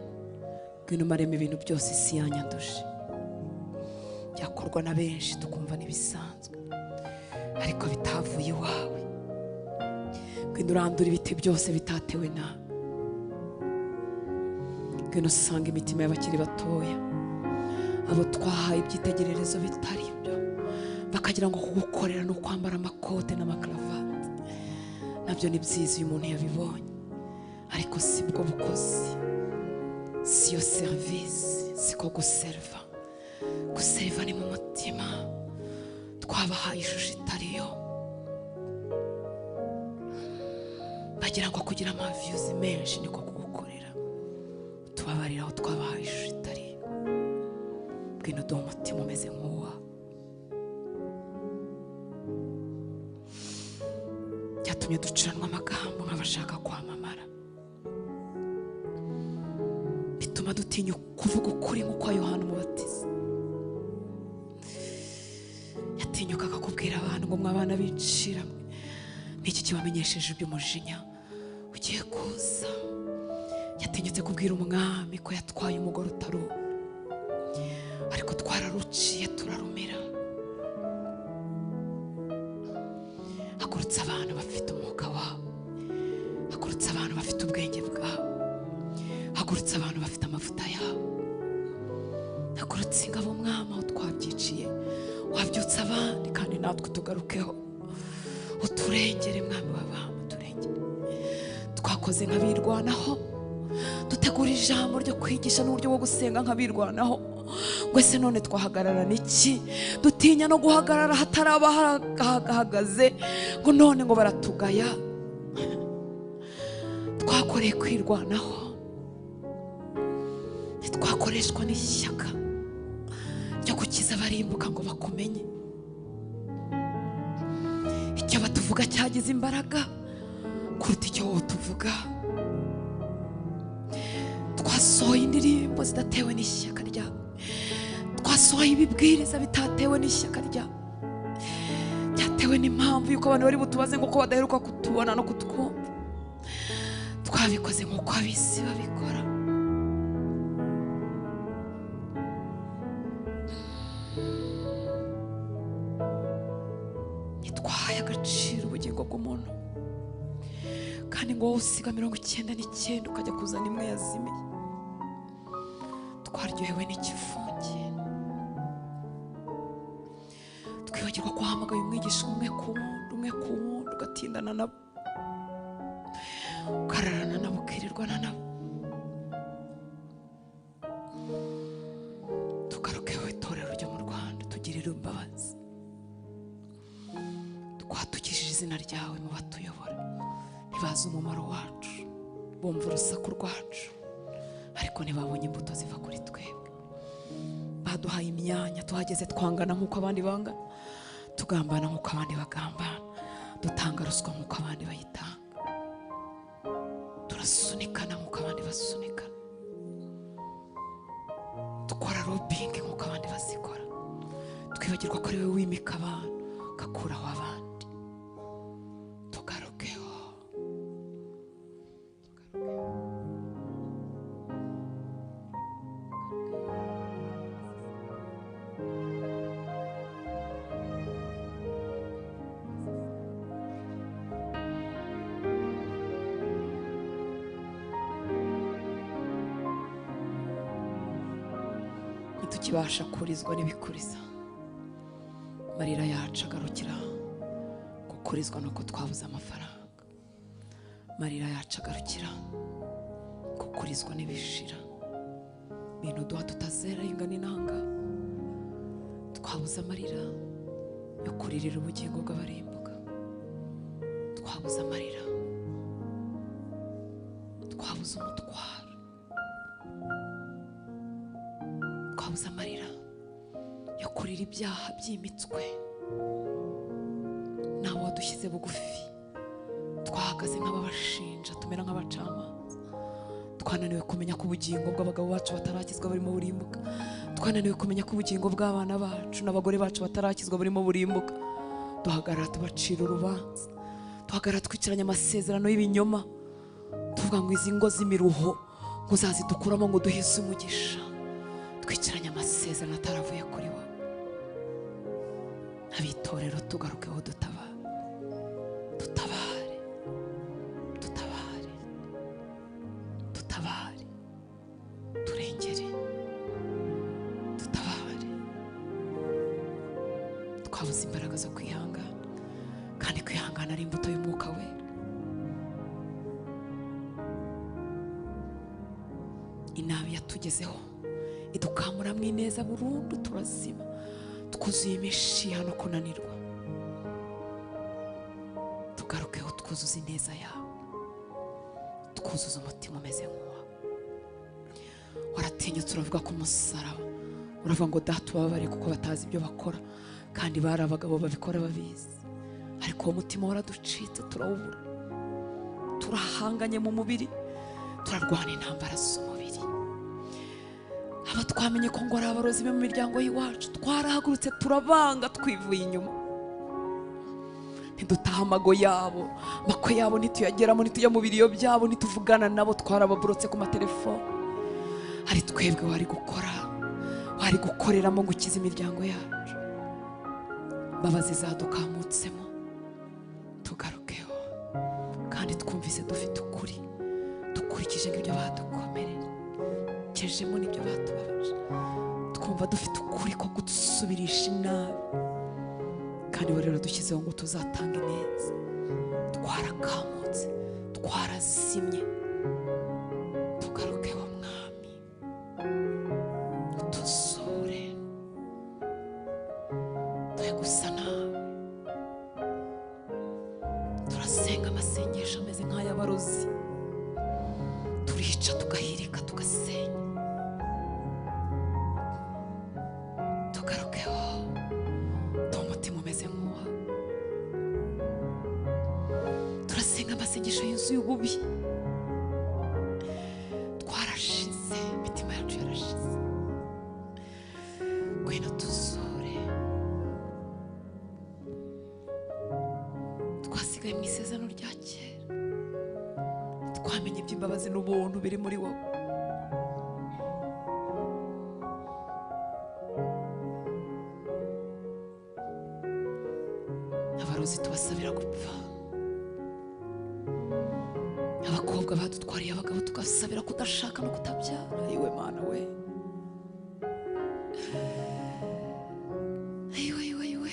ngwino umaremo ibintu byose isi yanyanduje, byakorwa na benshi tukumva n'ibisanzwe ariko bitavuye iwawe. Ngwino urandura ibiti byose bitatewe nawe. Ngwino usanga imitima y'abakiri batoya, abo twahaye ibyitegererezo bitari byo, bakagira ngo kugukorera no kwambara amakote n'amakaravati nabyo ni byiza iyo umuntu yabibonye, ariko si bwo bukozi, si yo serivisi, siko guserva. Guserva ni mu mutima. Twabahaye ishusho itariyo, bagira ngo kugira amaviyuzi menshi niko kugukorera. Tubabarira aho twabahaye ishusho itariyo. Ngwino duha umutima umeze nk'uwa. Byatumye duciranwa amagambo nk'abashaka kwamamara, bituma dutinya kuvuga ukuri nk'uko Yohana Umubatiza yatinyukaga kubwira abantu ngo mwabana b'incira mwe, niki kibamenyesheje iby'umujinya ugiye kuza. Yatinyutse kubwira umwami ko yatwaye umugore utari uwe, ariko twararuciye turarumira. Hagurutsa abantu bafite umwuka wawe, hagurutsa abantu bafite ubwenge bwawe, hagurutsa abantu bafite amavuta yawe, hagurutsa ingabo Mwami aho twabyiciye. Wabyutsa abandi kandi natwe tugarukeho, uturengere Mwami w'abantu, uturengere. Twakoze nk'abirwanaho, dutegura ijambo ryo kwigisha n'uburyo bwo gusenga nk'abirwanaho. Ngwese none twahagarara niki? Dutinya no guhagarara hataraba hahagaze ngo none ngo baratugaya. Twakoreye kwirwanaho, twakoreshwa n'ishyaka cyo gukiza abarimbuka ngo bakumenye. Icyo batuvuga cyagize imbaraga kuruta icyo wowe tuvuga. Twasohoye indirimbo zidatewe n'ishyaka ryawe, twasohoye ibibwiriza bitatewe n'ishyaka ryawe, byatewe n'impamvu yuko abantu bari butubaze ngo ko badaheruka kutubona no kutwumva. Twabikoze nk'uko ab'isi babikora. Nitwahaye agaciro ubugingo bw'umuntu, kandi ngo wowe usiga 99 ukajya kuzana imwe yazimiye. Twaryohewe n'ikivunge, twibagirwa ko wahamagaye umwigisha umwe ku wundi, ugatindana nabo, ukararana nabo, ukirirwana nabo. Tugarukeho itorero ryo mu Rwanda, tugirire imbabazi. Twatukishije izina ryawe mu batuyobora, ntibazi umumaro wacu, bumva urusaku rwacu, ariko ntibabonye imbuto ziva kuri twebwe. Baduhaye imyanya, tuhageze twangana nk'uko abandi bangana, tugambana nk'uko abandi bagambana, dutanga ruswa nk'uko abandi bayitanga, turasunikana nk'uko abandi basunikana, dukora lobbying nk'uko abandi bazikora. Twibagirwa ko ari wowe wimika abantu ugakuraho abandi. Tugarukeho. Ntitukibasha kurizwa n'ibikuriza, amarira yacu agarukira gukurizwa nuko twabuze amafaranga. Amarira yacu agarukira gukurizwa n'ibishira, ibintu duha tutazera ingana inanga. Twabuze amarira yo kuririra ubugingo bw'abarimbuka, twabuze amarira, twabuze umutwaro, twabuze amarira yo kurira ibyaha by'imitwe. Nawe wadushyize bugufi, twahagaze nk'ababashinja, tumera nk'abacamanza. Twananiwe kumenya ko ubugingo bw'abagabo bacu batarakizwa burimo burimbuka. Twananiwe kumenya ko ubugingo bw'abana bacu n'abagore bacu batarakizwa burimo burimbuka. Duhagarara tubacira urubanza, duhagarara twicaranye amasezerano y'ibinyoma, tuvuga ngo izi ngo z'imiruho ngo uzazidukuramo ngo duhise umugisha. Twicaranye amasezerano ataravuye kuri wowe. Abitorero tugarukeho, dutabare, dutabare, dutabare, dutabare, turengere, dutabare. Twabuze imbaraga zo kwihangana, kandi kwihangana ari imbuto y'umwuka wera. Inabi yatugezeho idukamura mu ineza burundu, turazima, twuzuye imishiha no kunanirwa. Tugarukeho twuzuza ineza yawe, twuzuza umutima umeze nk'uwa. Waratinyutse uravuga ku musaraba, uravuga ngo data ubabare kuko batazi ibyo bakora, kandi bari abagabo babikora babizi. Ariko uwo mutima waraducitse, turawubura, turahanganye mu mubiri, turarwana intambara z'umubiri. Aba twamenye ko ngo ari abarozi be mu miryango y'iwacu, twarahagurutse turabanga twivuye inyuma. Ntidutaha amago yabo, makwe yabo ntituyageramo, ntitujya mu biriyo byabo, ntituvugana nabo, twarababurotse ku matelefone. Ari twebwe wari gukora, wari gukoreramo ngo ukize imiryango yacu. Mbabazi zadukamutsemo, tugarukeho, kandi twumvise dufite ukuri, dukurikije ngibyo badukomerera, kejemo n'ibyo batubabaje. Twumva dufite ukuri ko gusubirisha inabi, kandi bo rero dushyizeho ngo tuzatanga ineza. Twarakamutse, twarazimye, tugarukeho mwami, utuzure, twe gusa nawe. Turasenga amasengesho ameze nk'ay'abarozi, turica tugahirika tugasenya, twuzuye ububi, twarashize, imitima yacu yarashize. Ngwino tuzure, twasigaye mu isezerano rya kera, twamenye iby'imbabazi n'ubuntu biri muri wowe. Abarozi tubasabira gupfa, abakobwa badutwariye abagabo tugasabira kudashaka no kutabyara. Ayiwe Mana we, ayiwe,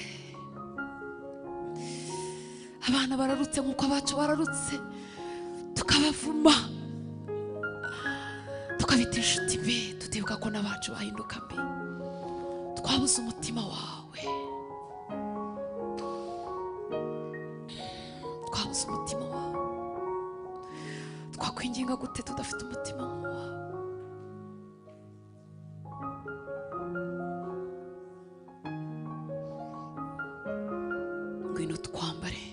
abana bararutse nk'uko abacu bararutse, tukabavuma, tukabita inshuti mbi, tutibuka ko n'abacu bahinduka mbi. Twabuze umutima wawe, twabuze umutima wawe. Twakwinginga gute tudafite umutima wawe? Ngwino twambare,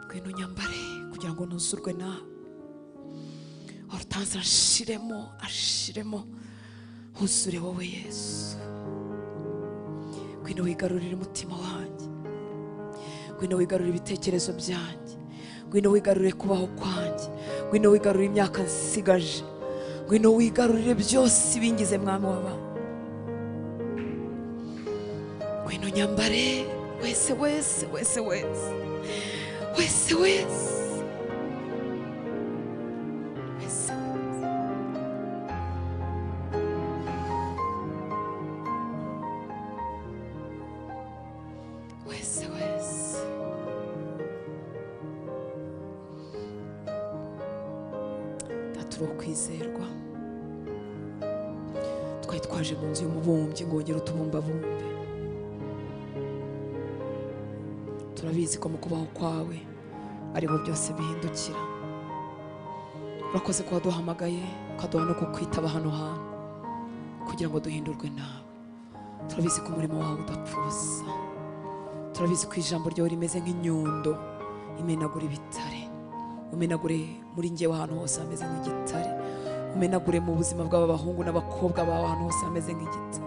ngwino nyambare kugira ngo nuzurwe nawe. Urutanza ashiremo huzure wowe Yesu. Ngwino wigarurire umutima wanjye, ngwino wigarurire ibitekerezo byanjye, ngwino wigarurire kubaho kwanjye, ngwino wigarurire imyaka nsigaje, ngwino wigarurire byose bingize mwami w'abantu. Ngwino nyambare wese wese wese wese wese wese kwizerwa. Twari twaje mu nzu y'umubumbyi ngo wongere utubumbabumbe. Turabizi ko mu kubaho kwawe ariho byose bihindukira. Urakoze ko waduhamagaye ukaduha no kukwitaba hano hantu kugira ngo duhindurwe nawe. Turabizi ko umurimo wawe udapfuza, turabizi ko ijambo ryawe rimeze nk'inyundo imenagura ibitare. Umenagure muri njyewe ahantu hose hameze nk'igitare, umenagure mu buzima bw'abahungu n'abakobwa bawe ahantu hose hameze nk'igitare.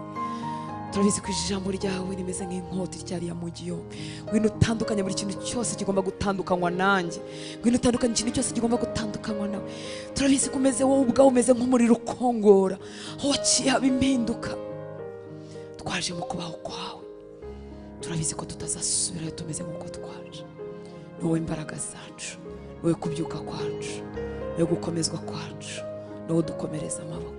Turabizi ko ijambo ryawe rimeze nk'inkota ityariye mu giyo. Ngwino utandukanye buri kintu cyose kigomba gutandukanywa nanjye, ngwino utandukanye ikintu cyose kigomba gutandukanywa nawe. Turabizi ko umeze wowe ubwawe, umeze nk'umuriro ukongora, aho waciye haba impinduka. Twaje mu kubaho kwawe, turabizi ko tutazasubirayo tumeze nk'uko twaje. Ni wowe imbaraga zacu, ni wowe kubyuka kwacu, ni wowe gukomezwa kwacu, ni wowe dukomereza amaboko.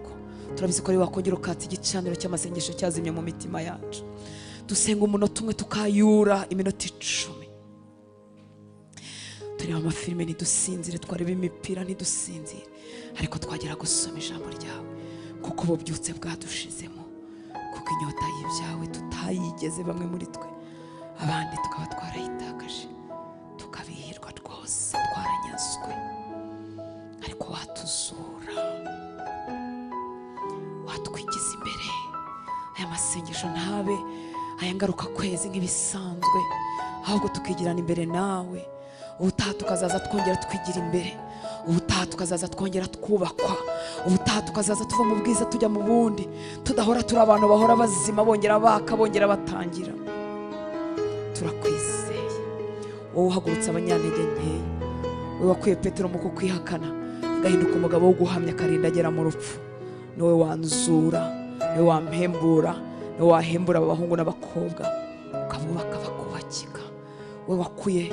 Turabizi ko ari wakongera ukatsa igicaniro cy'amasengesho cyazimye mu mitima yacu. Dusenga umunota umwe tukayura iminota 10. Tureba amafilime ntidusinzire, twareba imipira ntidusinzire, ariko twagera gusoma ijambo ryawe kuko ububyutse bwadushizemo, kuko inyota y'ibyawe tutayigeze bamwe muri twe, abandi tukaba twarayitakaje, tukabihirwa rwose, twaranyazwe. Ariko watuzura, watwigiza imbere. Aya masengesho ntabe aya ngaruka kwezi nk'ibisanzwe, ahubwo tukigirana imbere nawe. Ubutaha tukazaza twongera twigira imbere, ubutaha tukazaza twongera twubakwa, ubutaha tukazaza tuva mu bwiza tujya mu bundi, tudahora turi abantu bahora bazima, bongera baka, bongera batangira. Turakwizeye wowe uhagurutse abanyantege nkeya, wowe wakuye Petero mu kukwihakana agahinduka umugabo wo guhamya akarinda agera mu rupfu. Ni wowe wanzura, ni wowe wampembura, ni wowe wahembura abahungu n'abakobwa ukabubaka bakubakika. Wowe wakuye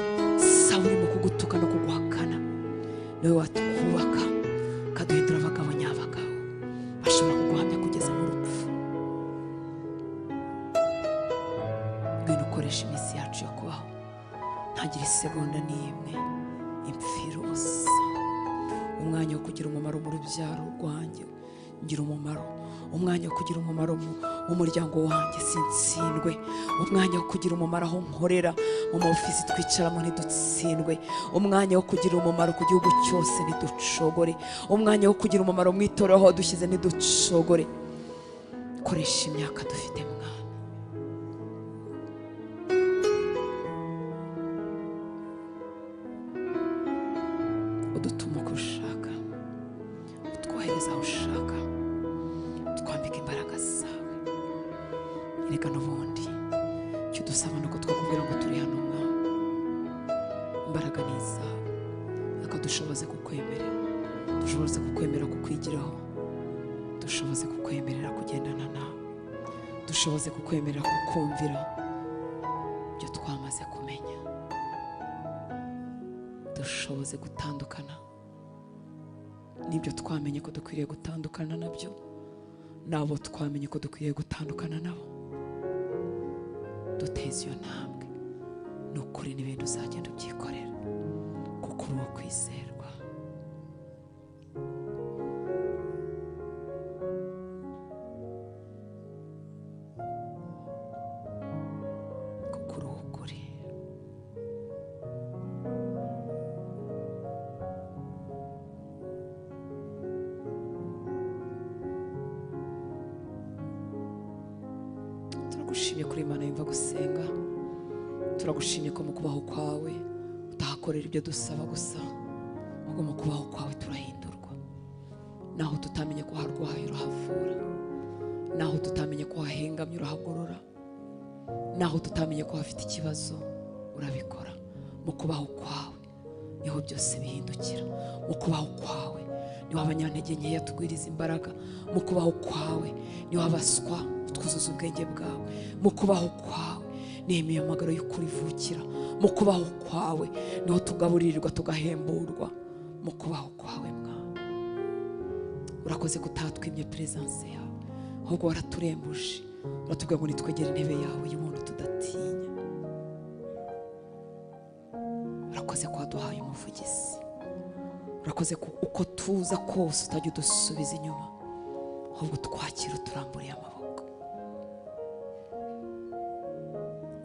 Sawuli mu kugutuka no kuguhakana, ni wowe watwubaka ukaduhindura abagabo nyabagabo bashobora kuguhamya kugeza mu rupfu. Ngwino ukoresha iminsi yacu yo kubaho ntagire isegonda n'imwe impfira ubusa. Umwanya wo kugira umumaro mu rubyaro rwanjye ngira umumaro, umwanya wo kugira umumaro mu muryango wanjye sintsindwe, umwanya wo kugira umumaro aho nkorera mu ofisi twicaramo ntidutsindwe, umwanya wo kugira umumaro ku gihugu cyose ntiducogore, umwanya wo kugira umumaro mu itorero aho dushyize ntiducogore. Koresha imyaka dufite mwami, udutuma uko ushaka, utwohereza aho ushaka, twambika imbaraga zawe. Erega n'ubundi icyo dusaba ni uko twakubwira ngo turi hano mwawe, imbaraga ni izawe. Reka dushoboze kukwemerera, dushoboze kukwemera kukwigiraho, dushoboze kukwemerera kugendana nawe, dushoboze kukwemerera kukumvira ibyo twamaze kumenya, dushoboze gutandukana n'ibyo twamenye ko dukwiriye gutandukana nabyo, n'abo twamenye ko dukwiriye gutandukana nabo. Duteze iyo ntambwe, ni ukuri n'ibindi uzagenda ubyikorera kuko uri uwo kwizerwa. Kuko uri ukuri. Turagushimye kuri Imana yumva gusenga, turagushimye ko mu kubaho kwawe utahakorera ibyo dusaba gusa, ahubwo mu kubaho kwawe turahindurwa. Naho tutamenye ko harwaye urahavura, naho tutamenye ko hahengamye urahagorora, naho tutamenye ko hafite ikibazo urabikora. Mu kubaho kwawe niho byose bihindukira, mu kubaho kwawe niho abanyantege nkeya tugwiriza imbaraga, mu kubaho kwawe niho abaswa twuzuza ubwenge bwawe, mu kubaho kwawe niho imiyamagaro y'ukuri ivukira, mu kubaho kwawe niho tugaburirirwa tugahemburwa. Mu kubaho kwawe mwana, urakoze kutatwimye presence yawe, ahubwo waraturembuje, uratubwira ngo nitwegere intebe yawe y'ubuntu tudatinya. Urakoze ko waduhaye umuvugizi, urakoze ko uko tuza kose utajya udusubiza inyuma, ahubwo twakira uturamburiye amaboko.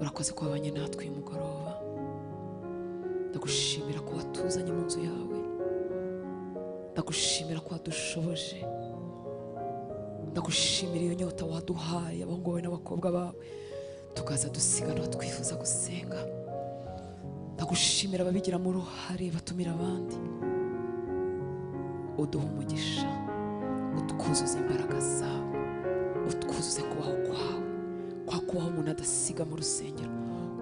Urakoze ko wabanye natwe uyu mugoroba, ndagushimira ko watuzanye mu nzu yawe, ndagushimira ko wadushoboje, ndagushimira iyo nyota waduhaye abahungu bawe n'abakobwa bawe, tukaza dusigana twifuza gusenga. Ndagushimira ababigiramo uruhare batumira abandi, uduha umugisha, utwuzuza imbaraga zawe, utwuzuze kubaho kwawe, kwa kubaho umuntu adasiga mu rusengero,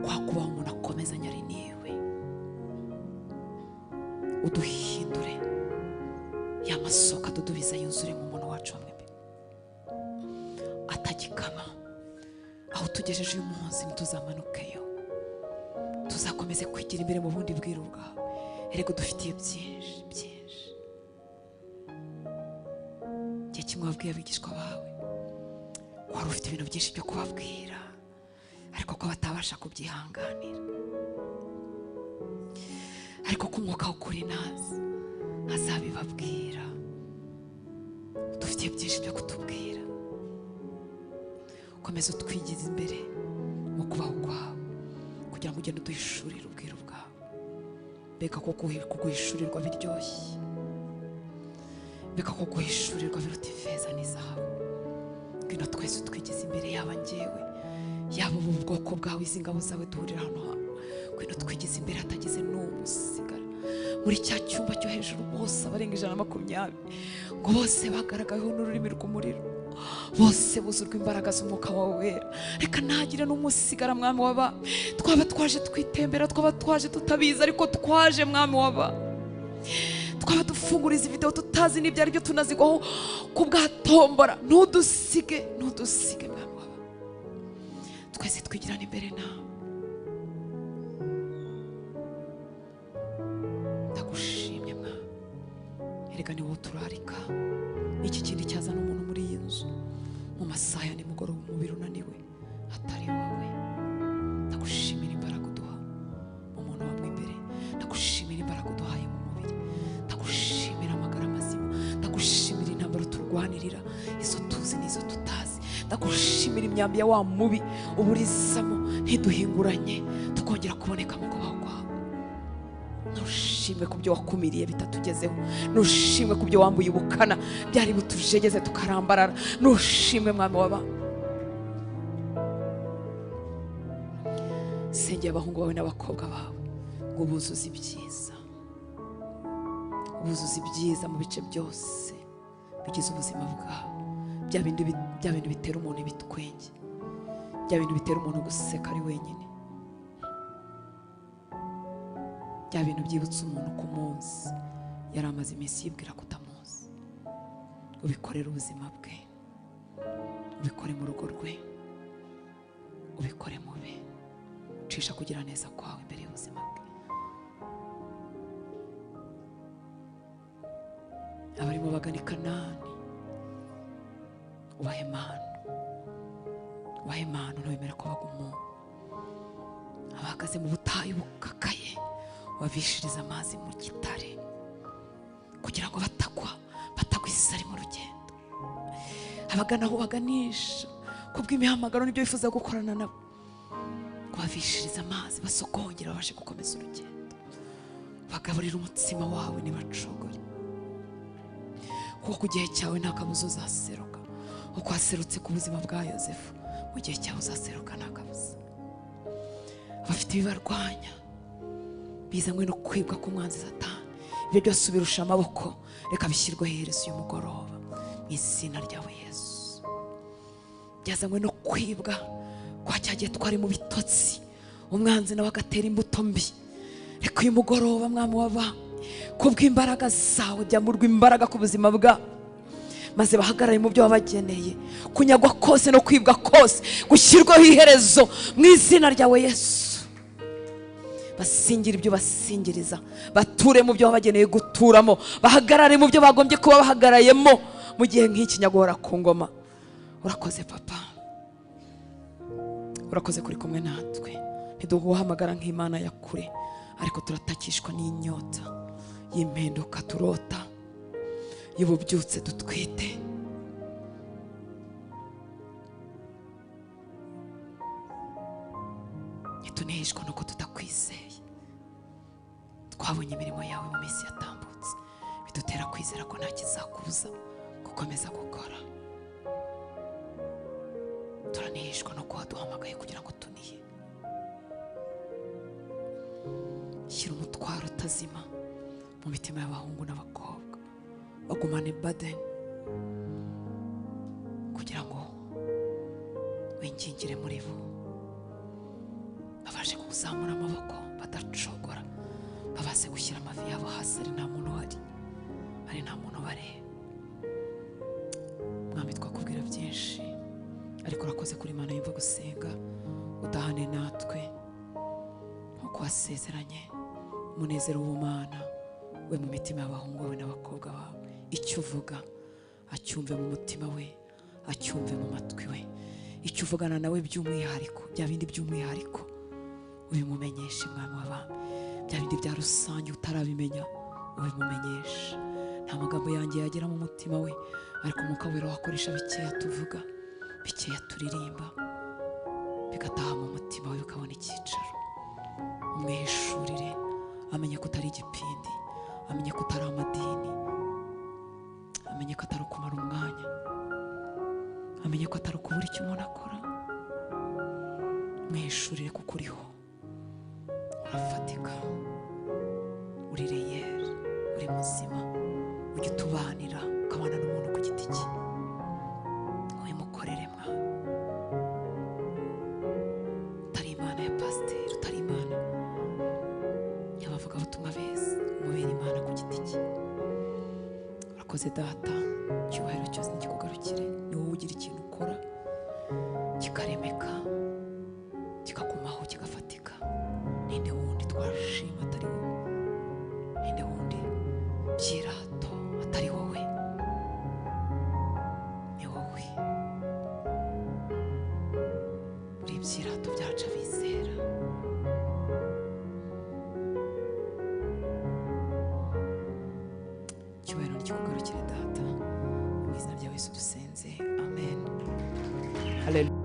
kwa kubaho umuntu akomezanya ari niwe. Uduhindure ya masoko adudubiza yuzure mu muntu wacu hamwe mbere, atagikama. Aho tugejeje uyu munsi ntituzamanukeyo, tuzakomeze kwigira imbere mu bundi bwiru bwawe. Erega dufitiye byinshi byinshi. Igihe kimwe wabwiye abigishwa bawe wari ufite ibintu byinshi byo kubabwira, ariko ko batabasha kubyihanganira, ariko ko umwuka w'ukuri naza azabibabwira. Dufitiye byinshi byo kutubwira, ukomeze utwigize imbere mu kubaho kwawe, kugira ngo ugende uduhishurire ubwiru bwawe. Mbega ko kuguhishurirwa biryoshye, mbega ko guhishurirwa biruta ifeza n'izahabu. Ngwino twese utwigize imbere, yaba njyewe, yaba ubu bwoko bwawe, izi ngabo zawe duhurira hano hantu. Ngwino twigize imbere hatagize n'umusigara. Muri cya cyumba cyo hejuru bose abarenga 120 ngo bose bagaragayeho n'ururimi rw'umuriro, bose buzurwa imbaraga z'umwuka wawe wera. Reka ntagire n'umusigara mwami waba. Twaba twaje twitembera, twaba twaje tutabizi, ariko twaje mwami waba. Twaba dufunguriza video tutazi n'ibyo ari byo, tunazigwaho kubwatombora. Ntudusige, ntudusige mwami waba. Twese twigirana imbere nawe. Ndagushimye mwami, erega ni wowe turarika. Iki kindi cyazana umuntu muri iyi nzu mu masaha ya nimugoroba, umubiri unaniwe, atari wowe. Ndagushimira imbaraga uduha mu muntu wamwe imbere, ndagushimira imbaraga uduhaye mu mubiri, ndagushimira amagara mazima, ndagushimira intambara turwanirira, izo tuzi n'izo tutazi. Ndagushimira imyambi ya wa mubi uburizamo ntiduhinguranye, tukongera kuboneka mu kubaho kwawe. Nushimwe ku byo wakumiriye bitatugezeho, nushimwe ku byo wambuye ubukana byari butujegeze tukarambarara. Nushimwe mwami waba. Sengera abahungu bawe n'abakobwa bawe ngo buzuze ibyiza, ubuzuza ibyiza mu bice byose bigize ubuzima bwawe. Bya bintu bitera umuntu ibitwenge, bya bintu bitera umuntu guseka ari wenyine, bya bintu byibutsa umuntu ku munsi yari amaze iminsi yibwira ko utamuzi. Ubikorera ubuzima bwe, ubikore mu rugo rwe, ubikore mu be. Cisha kugira neza kwawe imbere y'ubuzima bwe. Abarimo bagana i Kanani, ubahe impano ntibemere ko baguma. Abahagaze mu butayu bukakaye, wabishiriza amazi mu gitare kugira ngo batagwa isari mu rugendo. Abagana aho baganisha kubw'imihamagaro n'ibyo bifuza gukorana nabo, wabishiriza amazi basogongera babashe gukomeza urugendo. Bagaburira umutsima wawe ntibacogore, kuko ku gihe cyawe nta kabuza uzaseruka. Uko waserutse ku buzima bwa Yosefu, mu gihe cyawe uzaseruka nta kabuza. Abafite ibibarwanya bizanywe no kwibwa k'umwanzi Satani, ibyo byose ubirusha amaboko, reka bishyirwe iherezo uyu mugoroba mu izina ryawe Yesu. Byazanywe no kwibwa kwa cyagiye twari mu bitotsi, umwanzi nawe agatera imbuto mbi. Reka uyu mugoroba mwami w'abami, kubw'imbaraga zawe byamurwa imbaraga ku buzima bwa, maze bahagarare mu byo wabageneye. Kunyagwa kose no kwibwa kose gushyirwaho iherezo mu izina ryawe Yesu. Basingira ibyo basingiriza, bature mu byo wabageneye guturamo, bahagarare mu byo bagombye kuba bahagarayemo mu gihe nk'iki nyagora ku ngoma. Urakoze papa, urakoze kuri kumwe natwe. Ntiduhamagara nk'Imana ya kure, ariko turatakishwa n'inyota y'impinduka turota, y'ububyutse dutwite. Ntituneheshwa nuko tutakwizeye. Twabonye imirimo yawe mu minsi yatambutse, bidutera kwizera ko nta kizakubuza gukomeza gukora. Turaneheshwa no kuba duhamagaye kugira ngo tunihe. Shyira umutwaro utazima mu mitima y'abahungu n'abakobwa, bagumane burden kugira ngo wingingire muri bo, babashe kuzamura amaboko badacogora, babashe gushyira amavi yabo hasi ari nta muntu uhari, ari nta muntu bareba. Mwami twakubwira byinshi, ariko urakoze kuri Imana yumva gusenga. Udahane natwe nk'uko wasezeranye, umunezero w'Imana we mu mitima y'abahungu bawe n'abakobwa bawe. Icyo uvuga acyumve mu mutima we, acyumve mu matwi we. Icyo uvugana nawe by'umwihariko, bya bindi by'umwihariko ubimumenyeshe mwami w'abami. Bya bindi bya rusange utarabimenya ubimumenyeshe. Nta magambo yanjye yagera mu mutima we, ariko Umwuka wera wakoresha bikeya tuvuga, bikeya turirimba, bigataha mu mutima we bikabona icyicaro. Umwihishurire, amenye ko utari igipindi, amenye ko utari amadini, amenye ko atari ukumara umwanya, amenye ko atari ukubura icyo umuntu akora. Mwihishurire kuko uriho, urafatika, uri reyeri, uri muzima, ujya utubanira, ukabana n'umuntu ku giti cye. Wimukorere mwana, utari Imana ya pasiteri, utari Imana y'abavugabutumwa beza, umubera Imana ku giti cye. Urakoze Data, icyubahiro cyose nikikugarukire. Ni wowe ugira ikintu ukora kikaremeka, kikagumaho, kigafatika. Ninde wundi twashima atari wowe? Ninde wundi byirato atari wowe? Ni wowe uri ibyirato byacu abizera. Icyubahiro nikikugarukire Data, mu izina rya Yesu dusenze, amen. Haleluya.